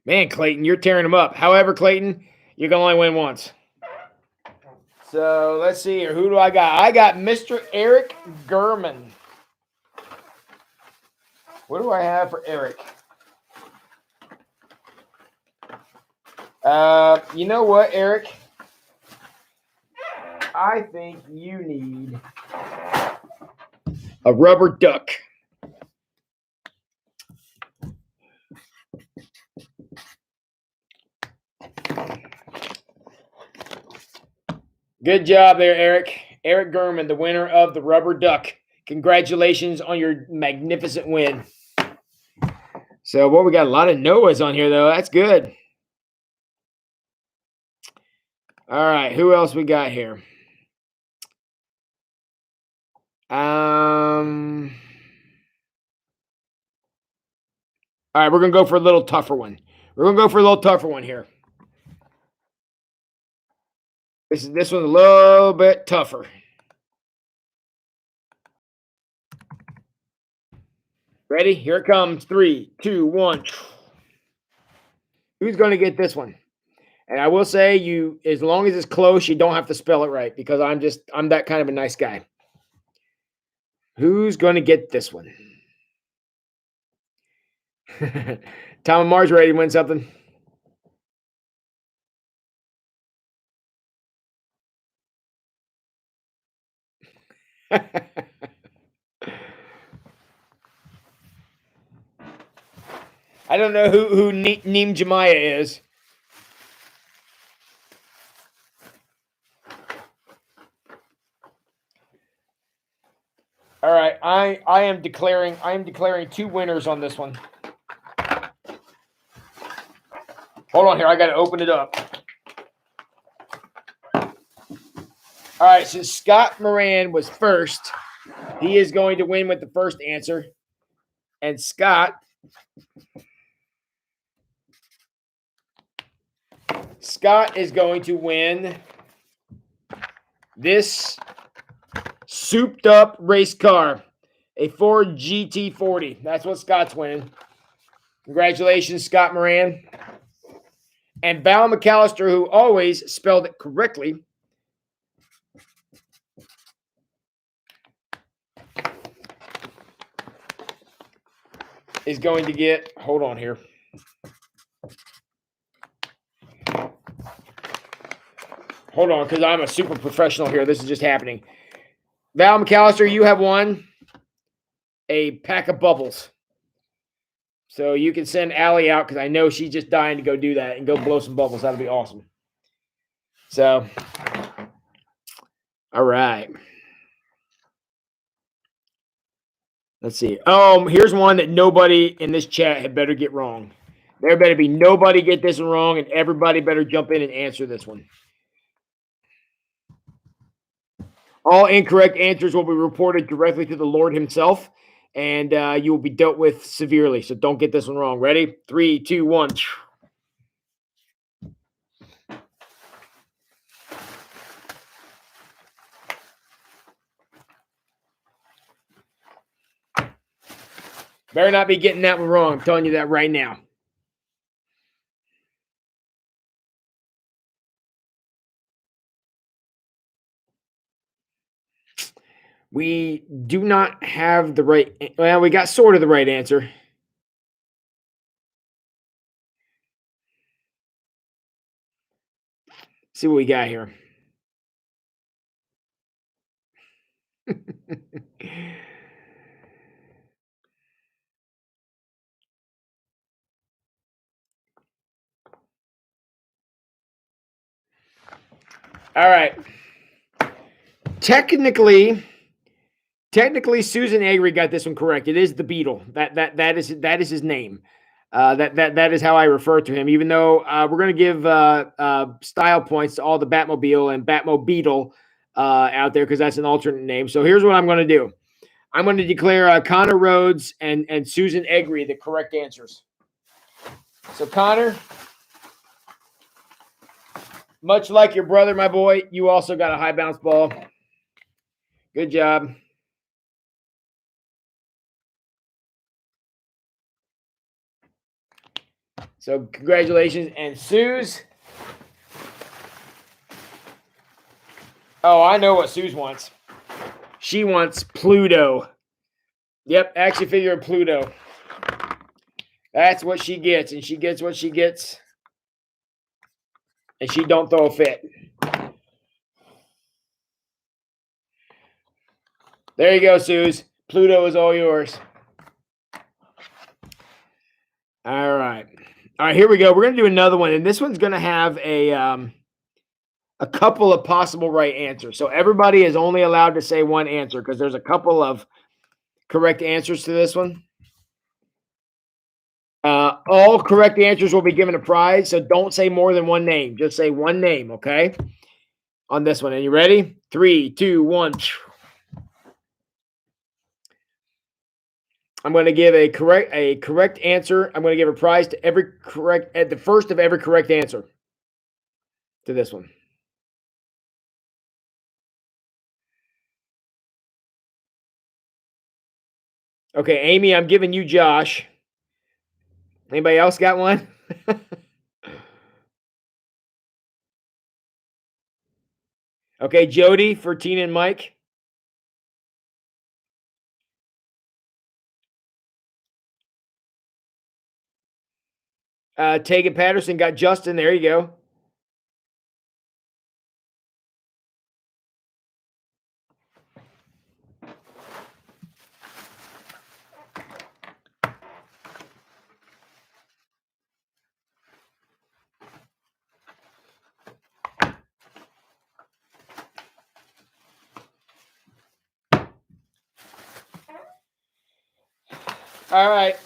Man, Clayton, you're tearing them up. However, Clayton, you can only win once. So let's see here. Who do I got? I got Mr. Eric Gurman. What do I have for Eric? You know what, Eric? I think you need a rubber duck. Good job there, Eric. Eric Gurman, the winner of the rubber duck. Congratulations on your magnificent win. So, we got a lot of Noahs on here, though. That's good. All right, who else we got here? All right, we're going to go for a little tougher one. Here. This one's a little bit tougher. Ready? Here it comes. 3, 2, 1. Who's going to get this one? And I will say, you, as long as it's close, you don't have to spell it right, because I'm that kind of a nice guy. Who's going to get this one? Tom and Marge ready to win something? I don't know who Neem Jemiah is. All right, I am declaring 2 winners on this one. Hold on here, I got to open it up. All right, since Scott Moran was first, he is going to win with the first answer. And Scott is going to win this souped up race car, a Ford GT40. That's what Scott's winning. Congratulations, Scott Moran. And Val McAllister, who always spelled it correctly, is going to get, hold on here. Hold on, because I'm a super professional here. This is just happening. Val McAllister, you have won a pack of bubbles. So you can send Allie out, because I know she's just dying to go do that and go blow some bubbles. That'll be awesome. So, all right. Let's see. Here's one that nobody in this chat had better get wrong. There better be nobody get this one wrong, and everybody better jump in and answer this one. All incorrect answers will be reported directly to the Lord himself, and you will be dealt with severely. So don't get this one wrong. Ready? 3, 2, 1. Better not be getting that one wrong. I'm telling you that right now. We do not have the right. Well, we got sort of the right answer. See what we got here. All right. Technically, Susan Avery got this one correct. It is the Beetle. That is his name. That is how I refer to him. Even though we're going to give style points to all the Batmobile and Batmobeetle out there because that's an alternate name. So here's what I'm going to do. I'm going to declare Connor Rhodes and Susan Egri the correct answers. So Connor, much like your brother, my boy, you also got a high bounce ball. Good job. So congratulations. And Suze. Oh, I know what Suze wants. She wants Pluto. Yep, action figure of Pluto. That's what she gets, and she gets what she gets. And she don't throw a fit. There you go, Suze. Pluto is all yours. All right. All right, here we go. We're going to do another one, and this one's going to have a couple of possible right answers. So everybody is only allowed to say one answer because there's a couple of correct answers to this one. All correct answers will be given a prize, so don't say more than one name. Just say one name, okay? On this one. Are you ready? 3, 2, 1. I'm going to give a correct answer. I'm going to give a prize to every correct at the first of every correct answer to this one. Okay, Amy, I'm giving you Josh. Anybody else got one? Okay, Jody for Tina and Mike. Tegan Patterson got Justin. There you go. All right.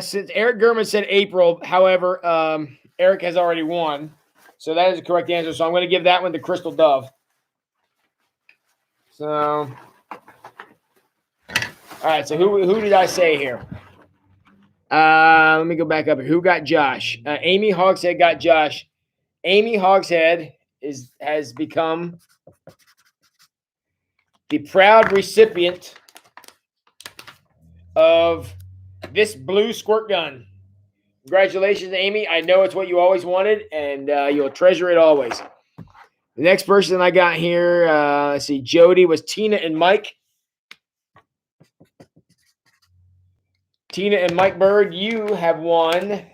Since Eric Gurman said April, however, Eric has already won. So that is the correct answer. So I'm going to give that one to Crystal Dove. So, all right. So who did I say here? Let me go back up here. Who got Josh? Amy Hogshead got Josh. Amy Hogshead has become the proud recipient of this blue squirt gun. Congratulations, Amy. I know it's what you always wanted, and you'll treasure it always. The next person I got here, let's see, Jody was Tina and Mike. Tina and Mike Bird, you have won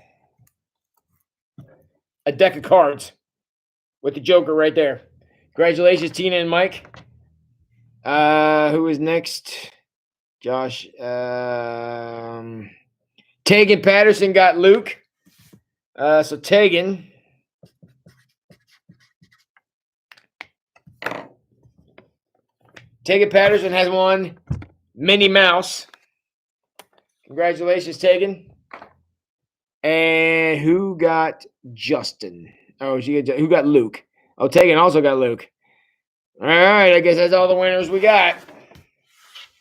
a deck of cards with the Joker right there. Congratulations, Tina and Mike. Who is next? Josh. Tegan Patterson got Luke. So Tegan. Tegan Patterson has won Minnie Mouse. Congratulations, Tegan. And who got Justin? Oh, who got Luke? Oh, Tegan also got Luke. All right, I guess that's all the winners we got.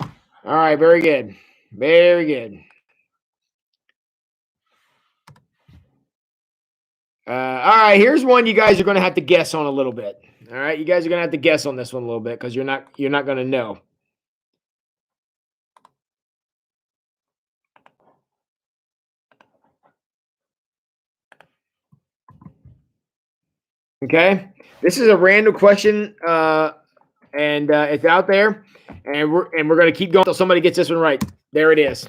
All right, very good. Very good. All right, here's one you guys are going to have to guess on a little bit. All right, you guys are going to have to guess on this one a little bit because you're not going to know. Okay, this is a random question, and it's out there, and we're going to keep going until somebody gets this one right. There it is.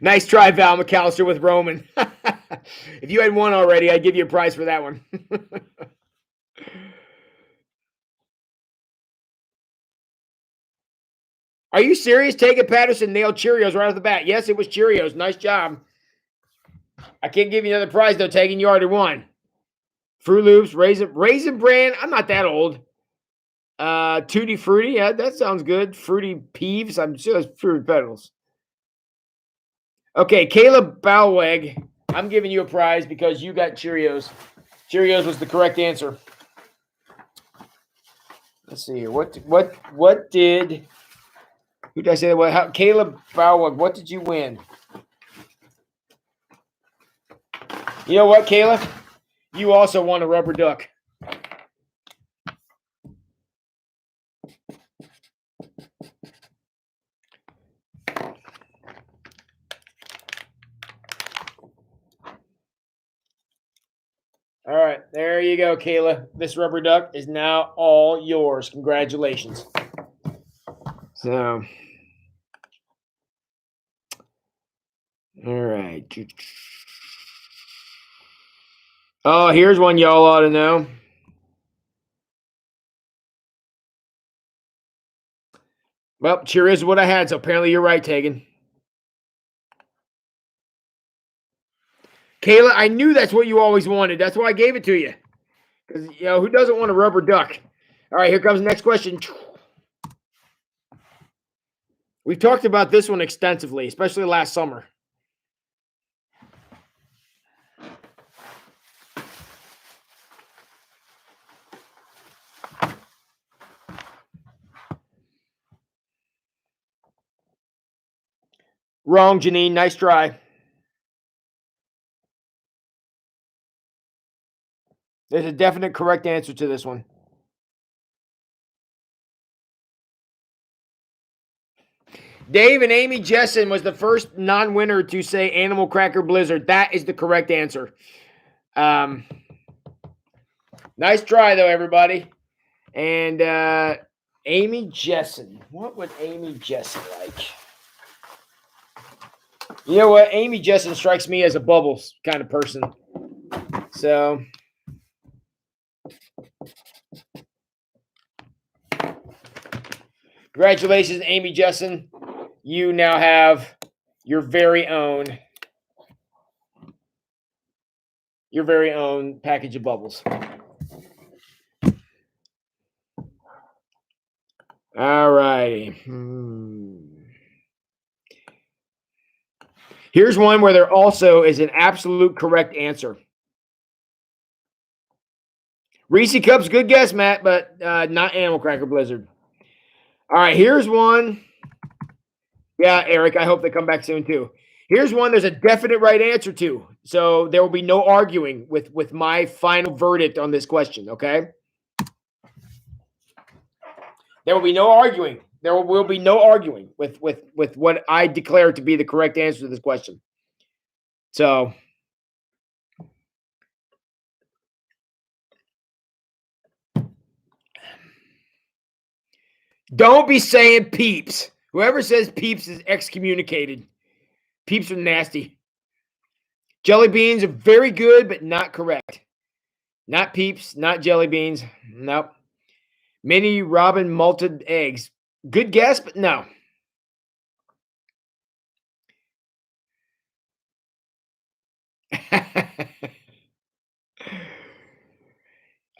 Nice try, Val McAllister with Roman. If you had one already, I'd give you a prize for that one. Are you serious? Tegan Patterson nailed Cheerios right off the bat. Yes, it was Cheerios. Nice job. I can't give you another prize though, Tegan. You already won. Fruit Loops, Raisin Bran. I'm not that old. Tutti Frutti. Yeah, that sounds good. Fruity Peeves. I'm sure it's Fruity Petals. Okay, Caleb Bowweg. I'm giving you a prize because you got Cheerios. Cheerios was the correct answer. Let's see here. What did who did I say that? What? Caleb Bowweg. What did you win? You know what, Caleb? You also won a rubber duck. All right, there you go, Kayla. This rubber duck is now all yours. Congratulations. So, all right. Oh, here's one y'all ought to know. Well, Cheerios is what I had, so apparently you're right, Tegan. Kayla, I knew that's what you always wanted. That's why I gave it to you. Because, who doesn't want a rubber duck? All right, here comes the next question. We've talked about this one extensively, especially last summer. Wrong, Janine. Nice try. There's a definite correct answer to this one. Dave and Amy Jessen was the first non-winner to say Animal Cracker Blizzard. That is the correct answer. Nice try, though, everybody. And Amy Jessen. What would Amy Jessen like? You know what? Amy Jessen strikes me as a Bubbles kind of person. So, congratulations, Amy Jessen. You now have your very own package of Bubbles. All righty. Here's one where there also is an absolute correct answer. Reese Cups, good guess, Matt, but not Animal Cracker Blizzard. All right, here's one. Yeah, Eric, I hope they come back soon too. Here's one there's a definite right answer to. So there will be no arguing with my final verdict on this question, okay? There will be no arguing. There will be no arguing with what I declare to be the correct answer to this question. So don't be saying Peeps. Whoever says Peeps is excommunicated. Peeps are nasty. Jelly beans are very good, but not correct. Not Peeps, not jelly beans. Nope. Mini Robin malted eggs. Good guess, but no.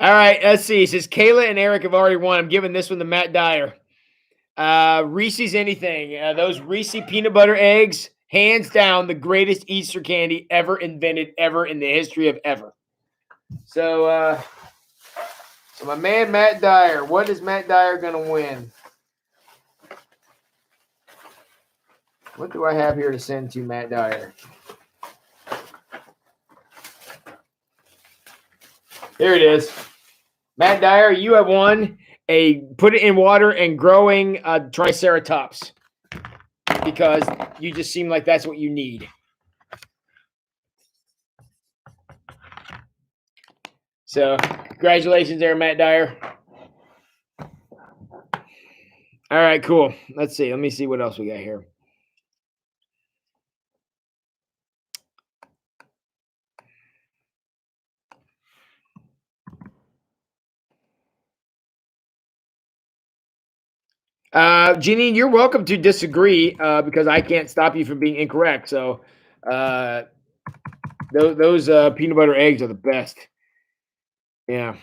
All right, let's see. It says Kayla and Eric have already won. I'm giving this one to Matt Dyer. Reese's anything. Those Reese peanut butter eggs, hands down, the greatest Easter candy ever invented, ever in the history of ever. So, so my man Matt Dyer, what is Matt Dyer gonna win? What do I have here to send to Matt Dyer? Here it is. Matt Dyer, you have won a put it in water and growing Triceratops because you just seem like that's what you need. So, congratulations there, Matt Dyer. All right, cool. Let's see. Let me see what else we got here. Janine, you're welcome to disagree because I can't stop you from being incorrect. So, those peanut butter eggs are the best. Yeah.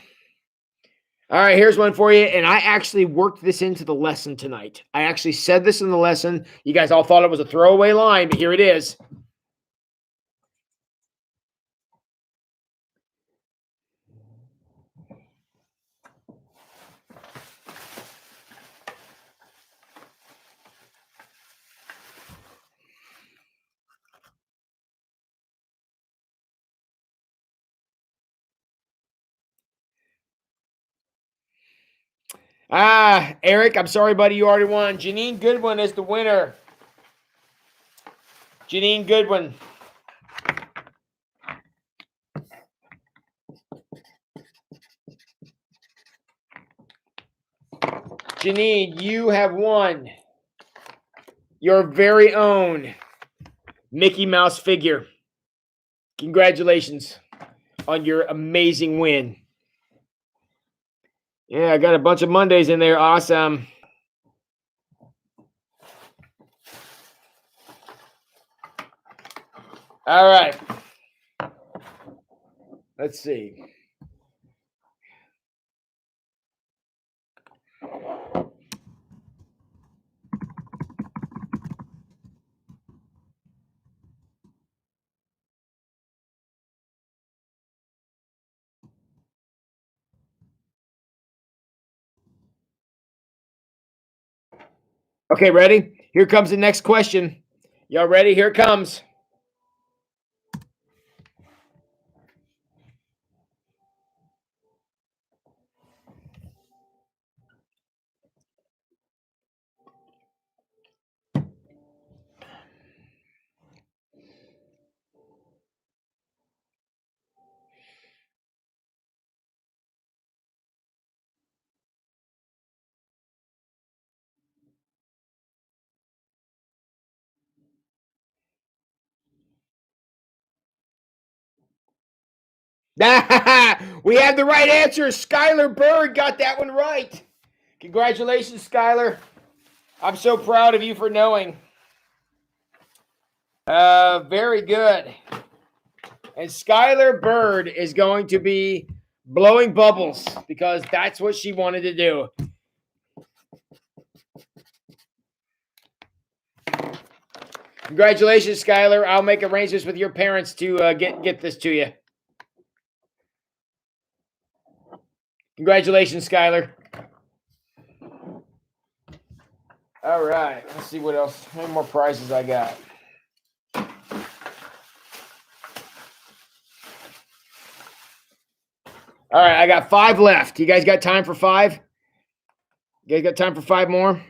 All right, here's one for you. And I actually worked this into the lesson tonight. I actually said this in the lesson. You guys all thought it was a throwaway line, but here it is. Eric, I'm sorry, buddy. You already won. Janine Goodwin is the winner. Janine Goodwin. Janine, you have won your very own Mickey Mouse figure. Congratulations on your amazing win. Yeah, I got a bunch of Mondays in there. Awesome. All right. Let's see. Okay, ready? Here comes the next question. Y'all ready? Here it comes. We have the right answer. Skylar Bird got that one right. Congratulations, Skylar. I'm so proud of you for knowing. Very good. And Skylar Bird is going to be blowing bubbles because that's what she wanted to do. Congratulations, Skylar. I'll make arrangements with your parents to get this to you. Congratulations, Skylar. All right. Let's see what else. How many more prizes I got? All right. I got 5 left. You guys got time for 5? You guys got time for 5 more?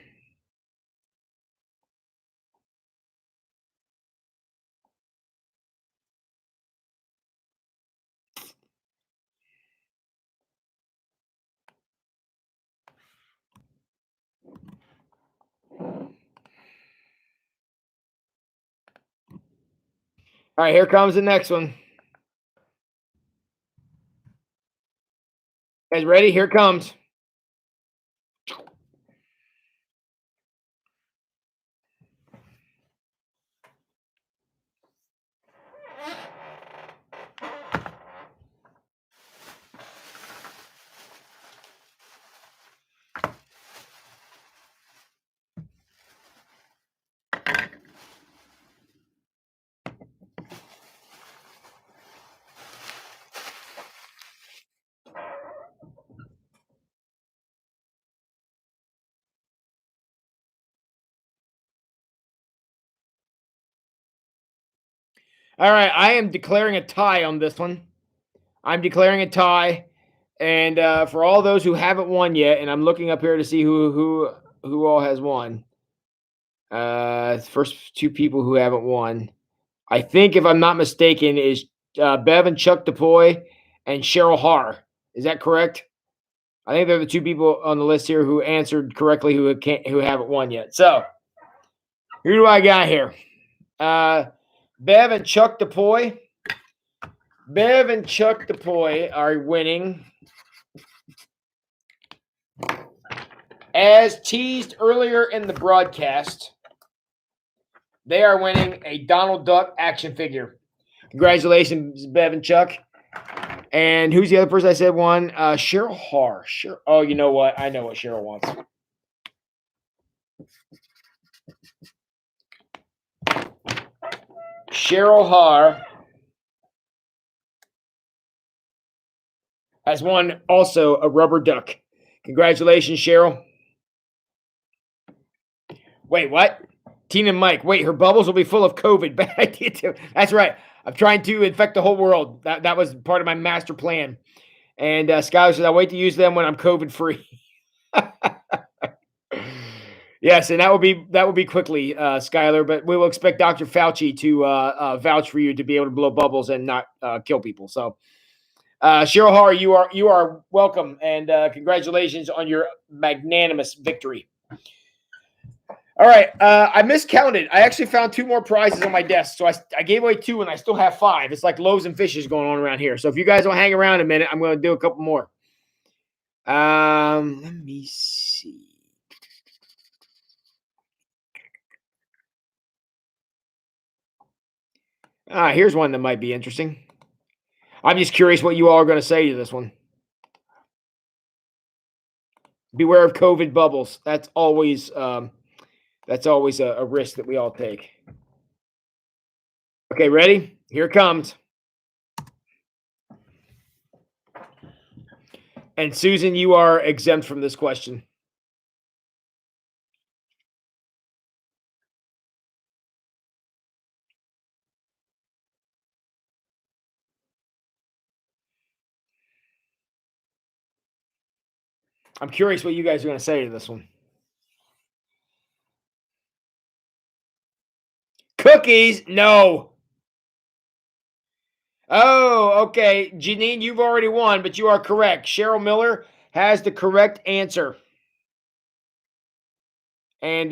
All right. Here comes the next one. You guys ready? Here it comes. All right, I am declaring a tie on this one. I'm declaring a tie, and for all those who haven't won yet, and I'm looking up here to see who all has won. First two people who haven't won, I think, if I'm not mistaken, is Bev and Chuck DePoy and Cheryl Har. Is that correct? I think they're the two people on the list here who answered correctly who haven't won yet. So who do I got here? Bev and Chuck DePoy. Bev and Chuck DePoy are winning. As teased earlier in the broadcast, they are winning a Donald Duck action figure. Congratulations, Bev and Chuck. And who's the other person I said won? Cheryl Har. Oh, you know what? I know what Cheryl wants. Cheryl Har has won also a rubber duck. Congratulations, Cheryl. Wait, what? Tina and Mike. Wait, her bubbles will be full of COVID. Bad idea too. That's right. I'm trying to infect the whole world. That was part of my master plan. And Skylar says, I'll wait to use them when I'm COVID free. Yes, and that will be quickly, Skylar. But we will expect Dr. Fauci to vouch for you to be able to blow bubbles and not kill people. So, Cheryl Har, you are welcome, and congratulations on your magnanimous victory. All right, I miscounted. I actually found two more prizes on my desk, so I gave away two, and I still have five. It's like loaves and fishes going on around here. So if you guys don't hang around a minute, I'm going to do a couple more. Let me see. Here's one that might be interesting. I'm just curious what you all are going to say to this one. Beware of COVID bubbles. That's always a risk that we all take. Okay, ready? Here it comes. And Susan, you are exempt from this question. I'm curious what you guys are going to say to this one. Cookies? No. Oh, okay. Janine, you've already won, but you are correct. Cheryl Miller has the correct answer. And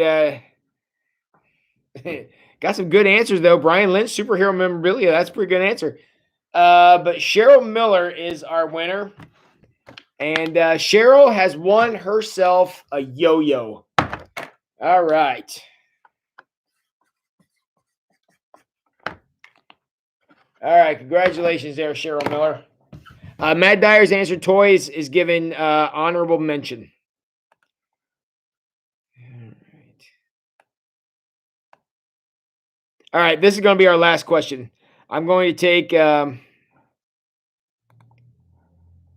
got some good answers, though. Brian Lynch, superhero memorabilia. That's a pretty good answer. But Cheryl Miller is our winner. And Cheryl has won herself a yo-yo. All right. All right. Congratulations there, Cheryl Miller. Matt Dyer's answer toys is given honorable mention. All right. This is going to be our last question. I'm going to take...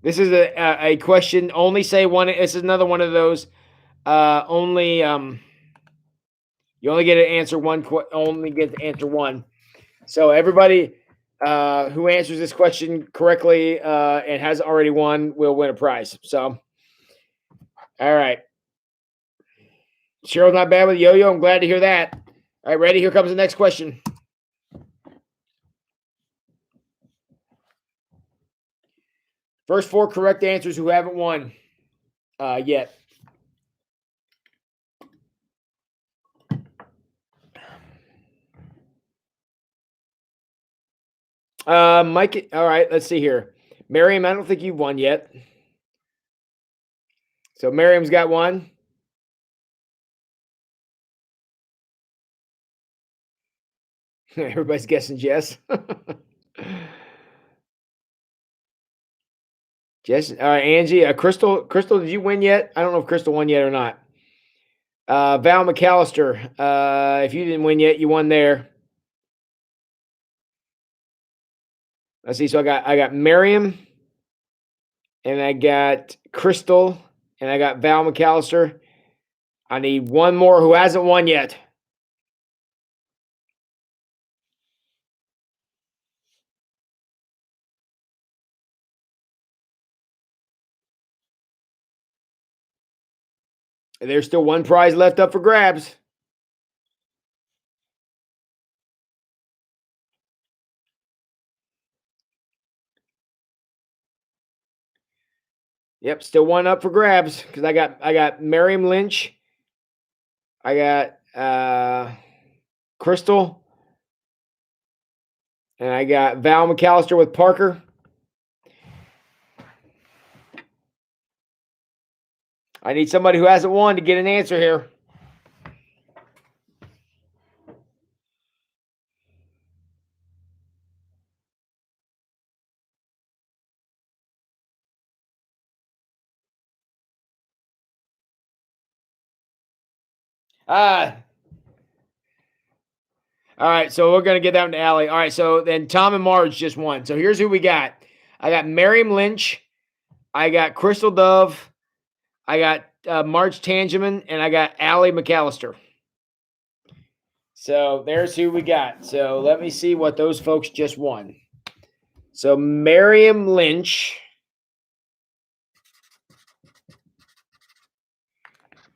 this is a question. Only say one. This is another one of those. Only you only get to answer one. Only get to answer one. So everybody who answers this question correctly and has already won will win a prize. So, all right. Cheryl's not bad with yo-yo. I'm glad to hear that. All right, ready? Here comes the next question. First four correct answers who haven't won yet. Mike, all right, let's see here. Miriam, I don't think you've won yet. So Miriam's got one. Everybody's guessing Jess. Jess, all right, Angie, Crystal, did you win yet? I don't know if Crystal won yet or not. Val McAllister, if you didn't win yet, you won there. Let's see. So I got Miriam, and I got Crystal, and I got Val McAllister. I need one more who hasn't won yet. There's still one prize left up for grabs. Yep, still one up for grabs because I got Miriam Lynch. I got Crystal. And I got Val McAllister with Parker. I need somebody who hasn't won to get an answer here. All right, so we're going to get that one to Allie. All right, so then Tom and Marge just won. So here's who we got. I got Miriam Lynch. I got Crystal Dove. I got Marge Tangeman. And I got Allie McAllister. So there's who we got. So let me see what those folks just won. So Miriam Lynch.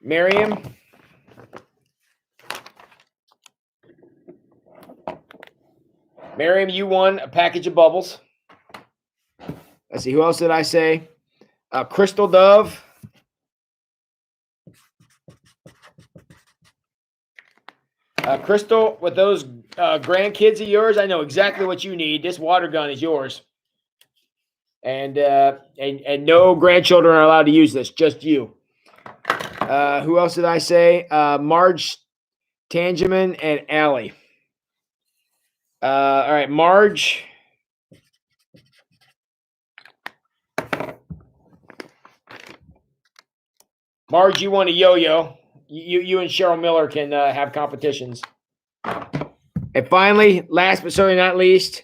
Miriam. Miriam, you won a package of bubbles. Let's see, who else did I say? Crystal Dove. Crystal, with those grandkids of yours, I know exactly what you need. This water gun is yours. And no grandchildren are allowed to use this, just you. Who else did I say? Marge Tangeman and Allie. All right, Marge. Marge, you want a yo-yo. You and Cheryl Miller can have competitions. And finally, last but certainly not least,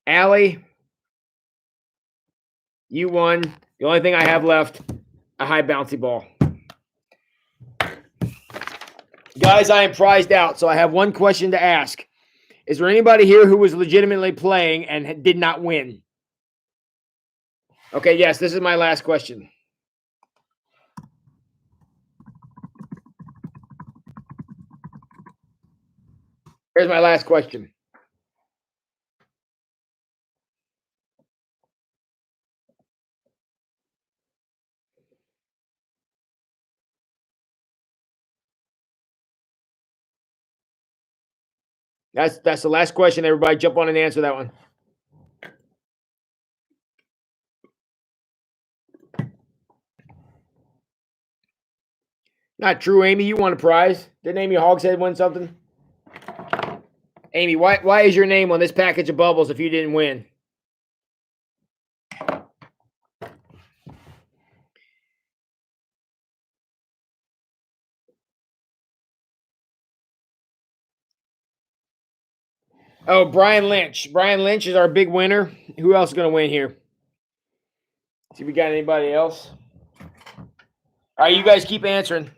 Allie, you won. The only thing I have left, a high bouncy ball. Guys, I am prized out, so I have one question to ask. Is there anybody here who was legitimately playing and did not win? Okay, yes, this is my last question. Here's my last question. That's the last question. Everybody jump on and answer that one. Not true, Amy. You won a prize. Didn't Amy Hogshead win something? Amy, why is your name on this package of bubbles if you didn't win? Oh, Brian Lynch. Brian Lynch is our big winner. Who else is going to win here? See if we got anybody else. All right, you guys keep answering.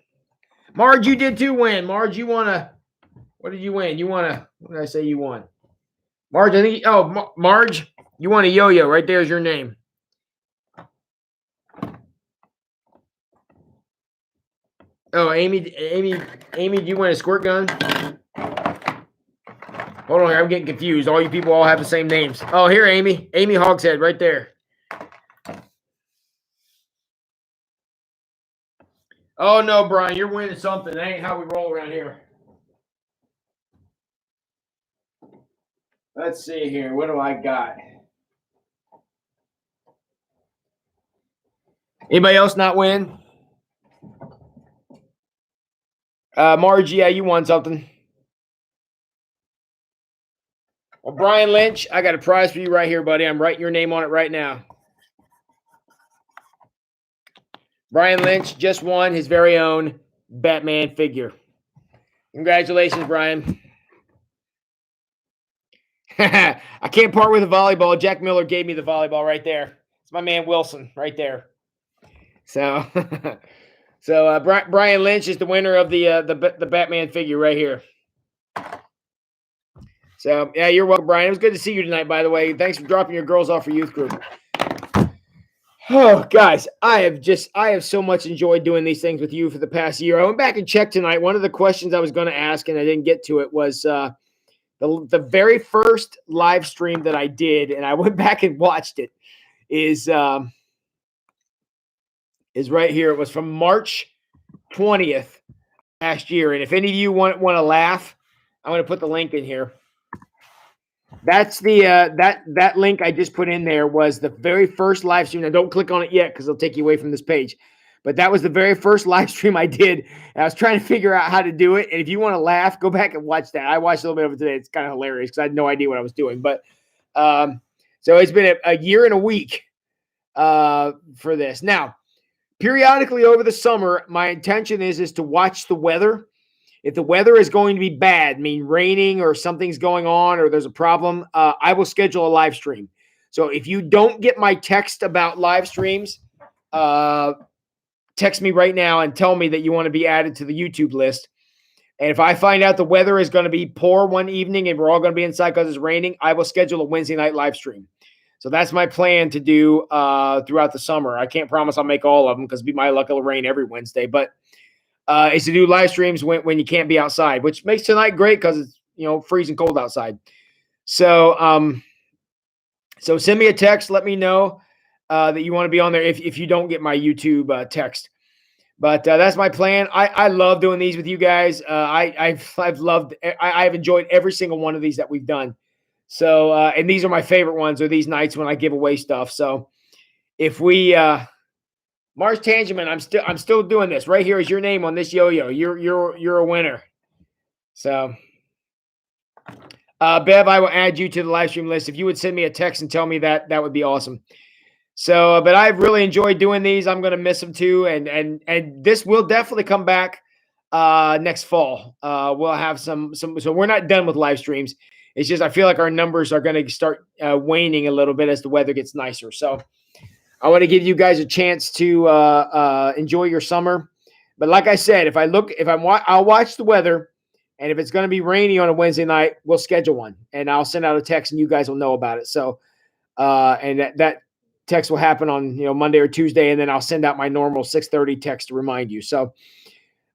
Marge, you did too win. Marge, you won a. What did you win? You won a. What did I say you won? Marge, I think. Oh, Marge, you won a yo-yo. Right there is your name. Oh, Amy, do you win a squirt gun? Hold on here. I'm getting confused. All you people all have the same names. Oh, here, Amy. Amy Hogshead, right there. Oh, no, Brian. You're winning something. That ain't how we roll around here. Let's see here. What do I got? Anybody else not win? Margie, yeah, you won something. Well, Brian Lynch, I got a prize for you right here, buddy. I'm writing your name on it right now. Brian Lynch just won his very own Batman figure. Congratulations, Brian. I can't part with a volleyball. Jack Miller gave me the volleyball right there. It's my man Wilson right there. So, Brian Lynch is the winner of the Batman figure right here. So, yeah, you're welcome, Brian. It was good to see you tonight, by the way. Thanks for dropping your girls off for youth group. Oh, guys, I have so much enjoyed doing these things with you for the past year. I went back and checked tonight. One of the questions I was going to ask and I didn't get to it was the very first live stream that I did, and I went back and watched it. Is right here. It was from March 20th last year. And if any of you want to laugh, I'm going to put the link in here. That's the that link I just put in there was the very first live stream. Now don't click on it yet because it'll take you away from this page. But that was the very first live stream I did. And I was trying to figure out how to do it. And if you want to laugh, go back and watch that. I watched a little bit of it today. It's kind of hilarious because I had no idea what I was doing. But so it's been a year and a week for this. Now, periodically over the summer, my intention is to watch the weather. If the weather is going to be bad, I mean raining or something's going on or there's a problem, I will schedule a live stream. So if you don't get my text about live streams, text me right now and tell me that you want to be added to the YouTube list. And if I find out the weather is going to be poor one evening and we're all going to be inside because it's raining, I will schedule a Wednesday night live stream. So that's my plan to do throughout the summer. I can't promise I'll make all of them because it'll be my luck it'll rain every Wednesday, but is to do live streams when you can't be outside, which makes tonight great because it's freezing cold outside. So so send me a text. Let me know that you want to be on there if you don't get my YouTube text. But that's my plan. I love doing these with you guys. I've enjoyed every single one of these that we've done. So and these are my favorite ones. Are these nights when I give away stuff. So if we Mars Tangeman, I'm still doing this. Right here is your name on this yo-yo. You're a winner. So Bev, I will add you to the live stream list. If you would send me a text and tell me that would be awesome. So, but I've really enjoyed doing these. I'm going to miss them too. And this will definitely come back next fall. We'll have some, so we're not done with live streams. It's just, I feel like our numbers are going to start waning a little bit as the weather gets nicer. So I want to give you guys a chance to enjoy your summer. But like I said, I'll watch the weather, and if it's going to be rainy on a Wednesday night, we'll schedule one, and I'll send out a text, and you guys will know about it. So, and that text will happen on Monday or Tuesday, and then I'll send out my normal 6:30 text to remind you. So,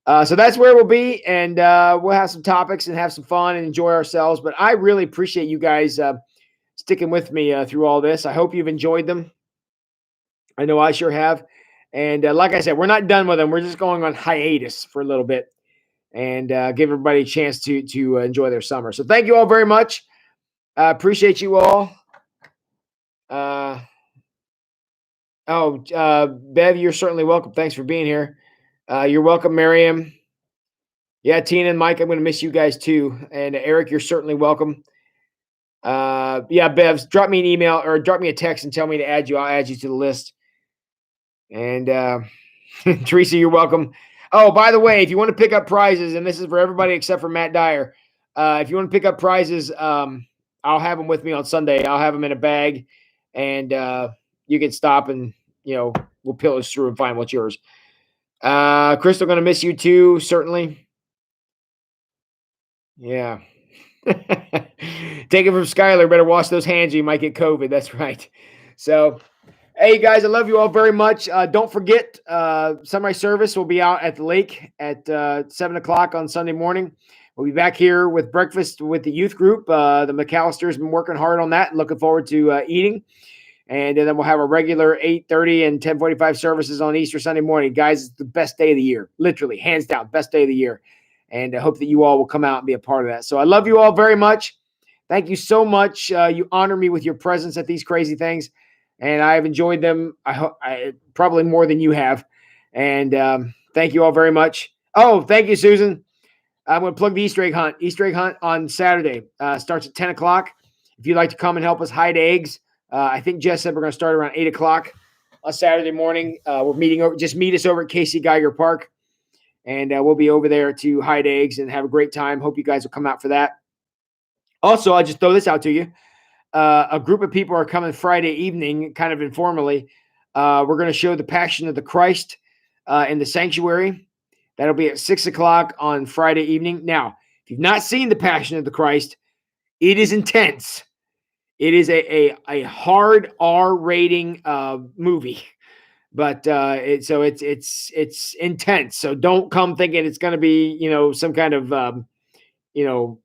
so that's where we'll be, and we'll have some topics and have some fun and enjoy ourselves. But I really appreciate you guys sticking with me through all this. I hope you've enjoyed them. I know I sure have. And like I said, we're not done with them. We're just going on hiatus for a little bit and give everybody a chance to enjoy their summer. So thank you all very much. I appreciate you all. Bev, you're certainly welcome. Thanks for being here. You're welcome, Miriam. Yeah, Tina and Mike, I'm going to miss you guys too. And Eric, you're certainly welcome. Yeah, Bev, drop me an email or drop me a text and tell me to add you. I'll add you to the list. And Teresa, you're welcome. Oh, by the way, if you want to pick up prizes, and this is for everybody except for Matt Dyer, if you want to pick up prizes, I'll have them with me on Sunday. I'll have them in a bag, and you can stop and we'll pillage through and find what's yours. Crystal, going to miss you too, certainly. Yeah. Take it from Skylar. Better wash those hands or you might get COVID. That's right. So, hey, guys, I love you all very much. Don't forget, sunrise service will be out at the lake at 7 o'clock on Sunday morning. We'll be back here with breakfast with the youth group. The McAllister's been working hard on that. Looking forward to eating. And then we'll have a regular 8:30 and 10:45 services on Easter Sunday morning. Guys, it's the best day of the year. Literally, hands down, best day of the year. And I hope that you all will come out and be a part of that. So I love you all very much. Thank you so much. You honor me with your presence at these crazy things. And I've enjoyed them. I probably more than you have. And thank you all very much. Oh, thank you, Susan. I'm going to plug the Easter egg hunt. Easter egg hunt on Saturday starts at 10 o'clock. If you'd like to come and help us hide eggs, I think Jess said we're going to start around 8 o'clock on Saturday morning. We're meeting over. Just meet us over at Casey Geiger Park, and we'll be over there to hide eggs and have a great time. Hope you guys will come out for that. Also, I'll just throw this out to you. A group of people are coming Friday evening, kind of informally. We're going to show the Passion of the Christ in the sanctuary. That'll be at 6 o'clock on Friday evening. Now, if you've not seen the Passion of the Christ, it is intense. It is a hard R rating movie. but it's intense. So don't come thinking it's going to be some kind of you know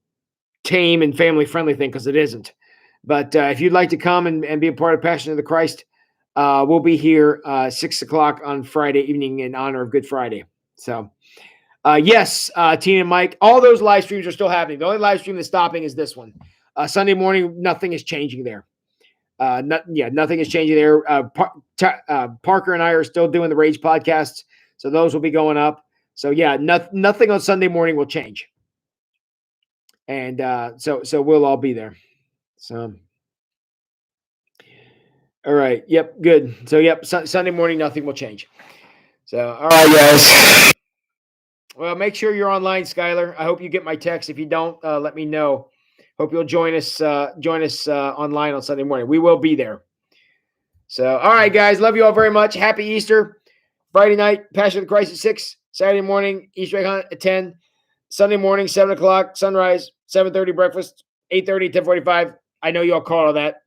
tame and family friendly thing, because it isn't. But if you'd like to come and be a part of Passion of the Christ, we'll be here 6 o'clock on Friday evening in honor of Good Friday. So yes, Tina and Mike, all those live streams are still happening. The only live stream that's stopping is this one. Sunday morning, nothing is changing there. Nothing is changing there. Parker and I are still doing the Rage podcasts, so those will be going up. So yeah, nothing on Sunday morning will change, and so we'll all be there. So all right, yep, good. So yep, Sunday morning, nothing will change. So all right, guys. Well, make sure you're online, Skylar. I hope you get my text. If you don't, let me know. Hope you'll join us. Online on Sunday morning. We will be there. So, all right, guys. Love you all very much. Happy Easter. Friday night, Passion of the Christ at 6. Saturday morning, Easter egg hunt at 10. Sunday morning, 7 o'clock. Sunrise, 7:30 breakfast. 8:30, 10:45. I know you all caught all that.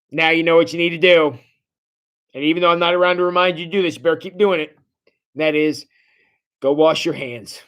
Now you know what you need to do. And even though I'm not around to remind you to do this, you better keep doing it. And that is, go wash your hands.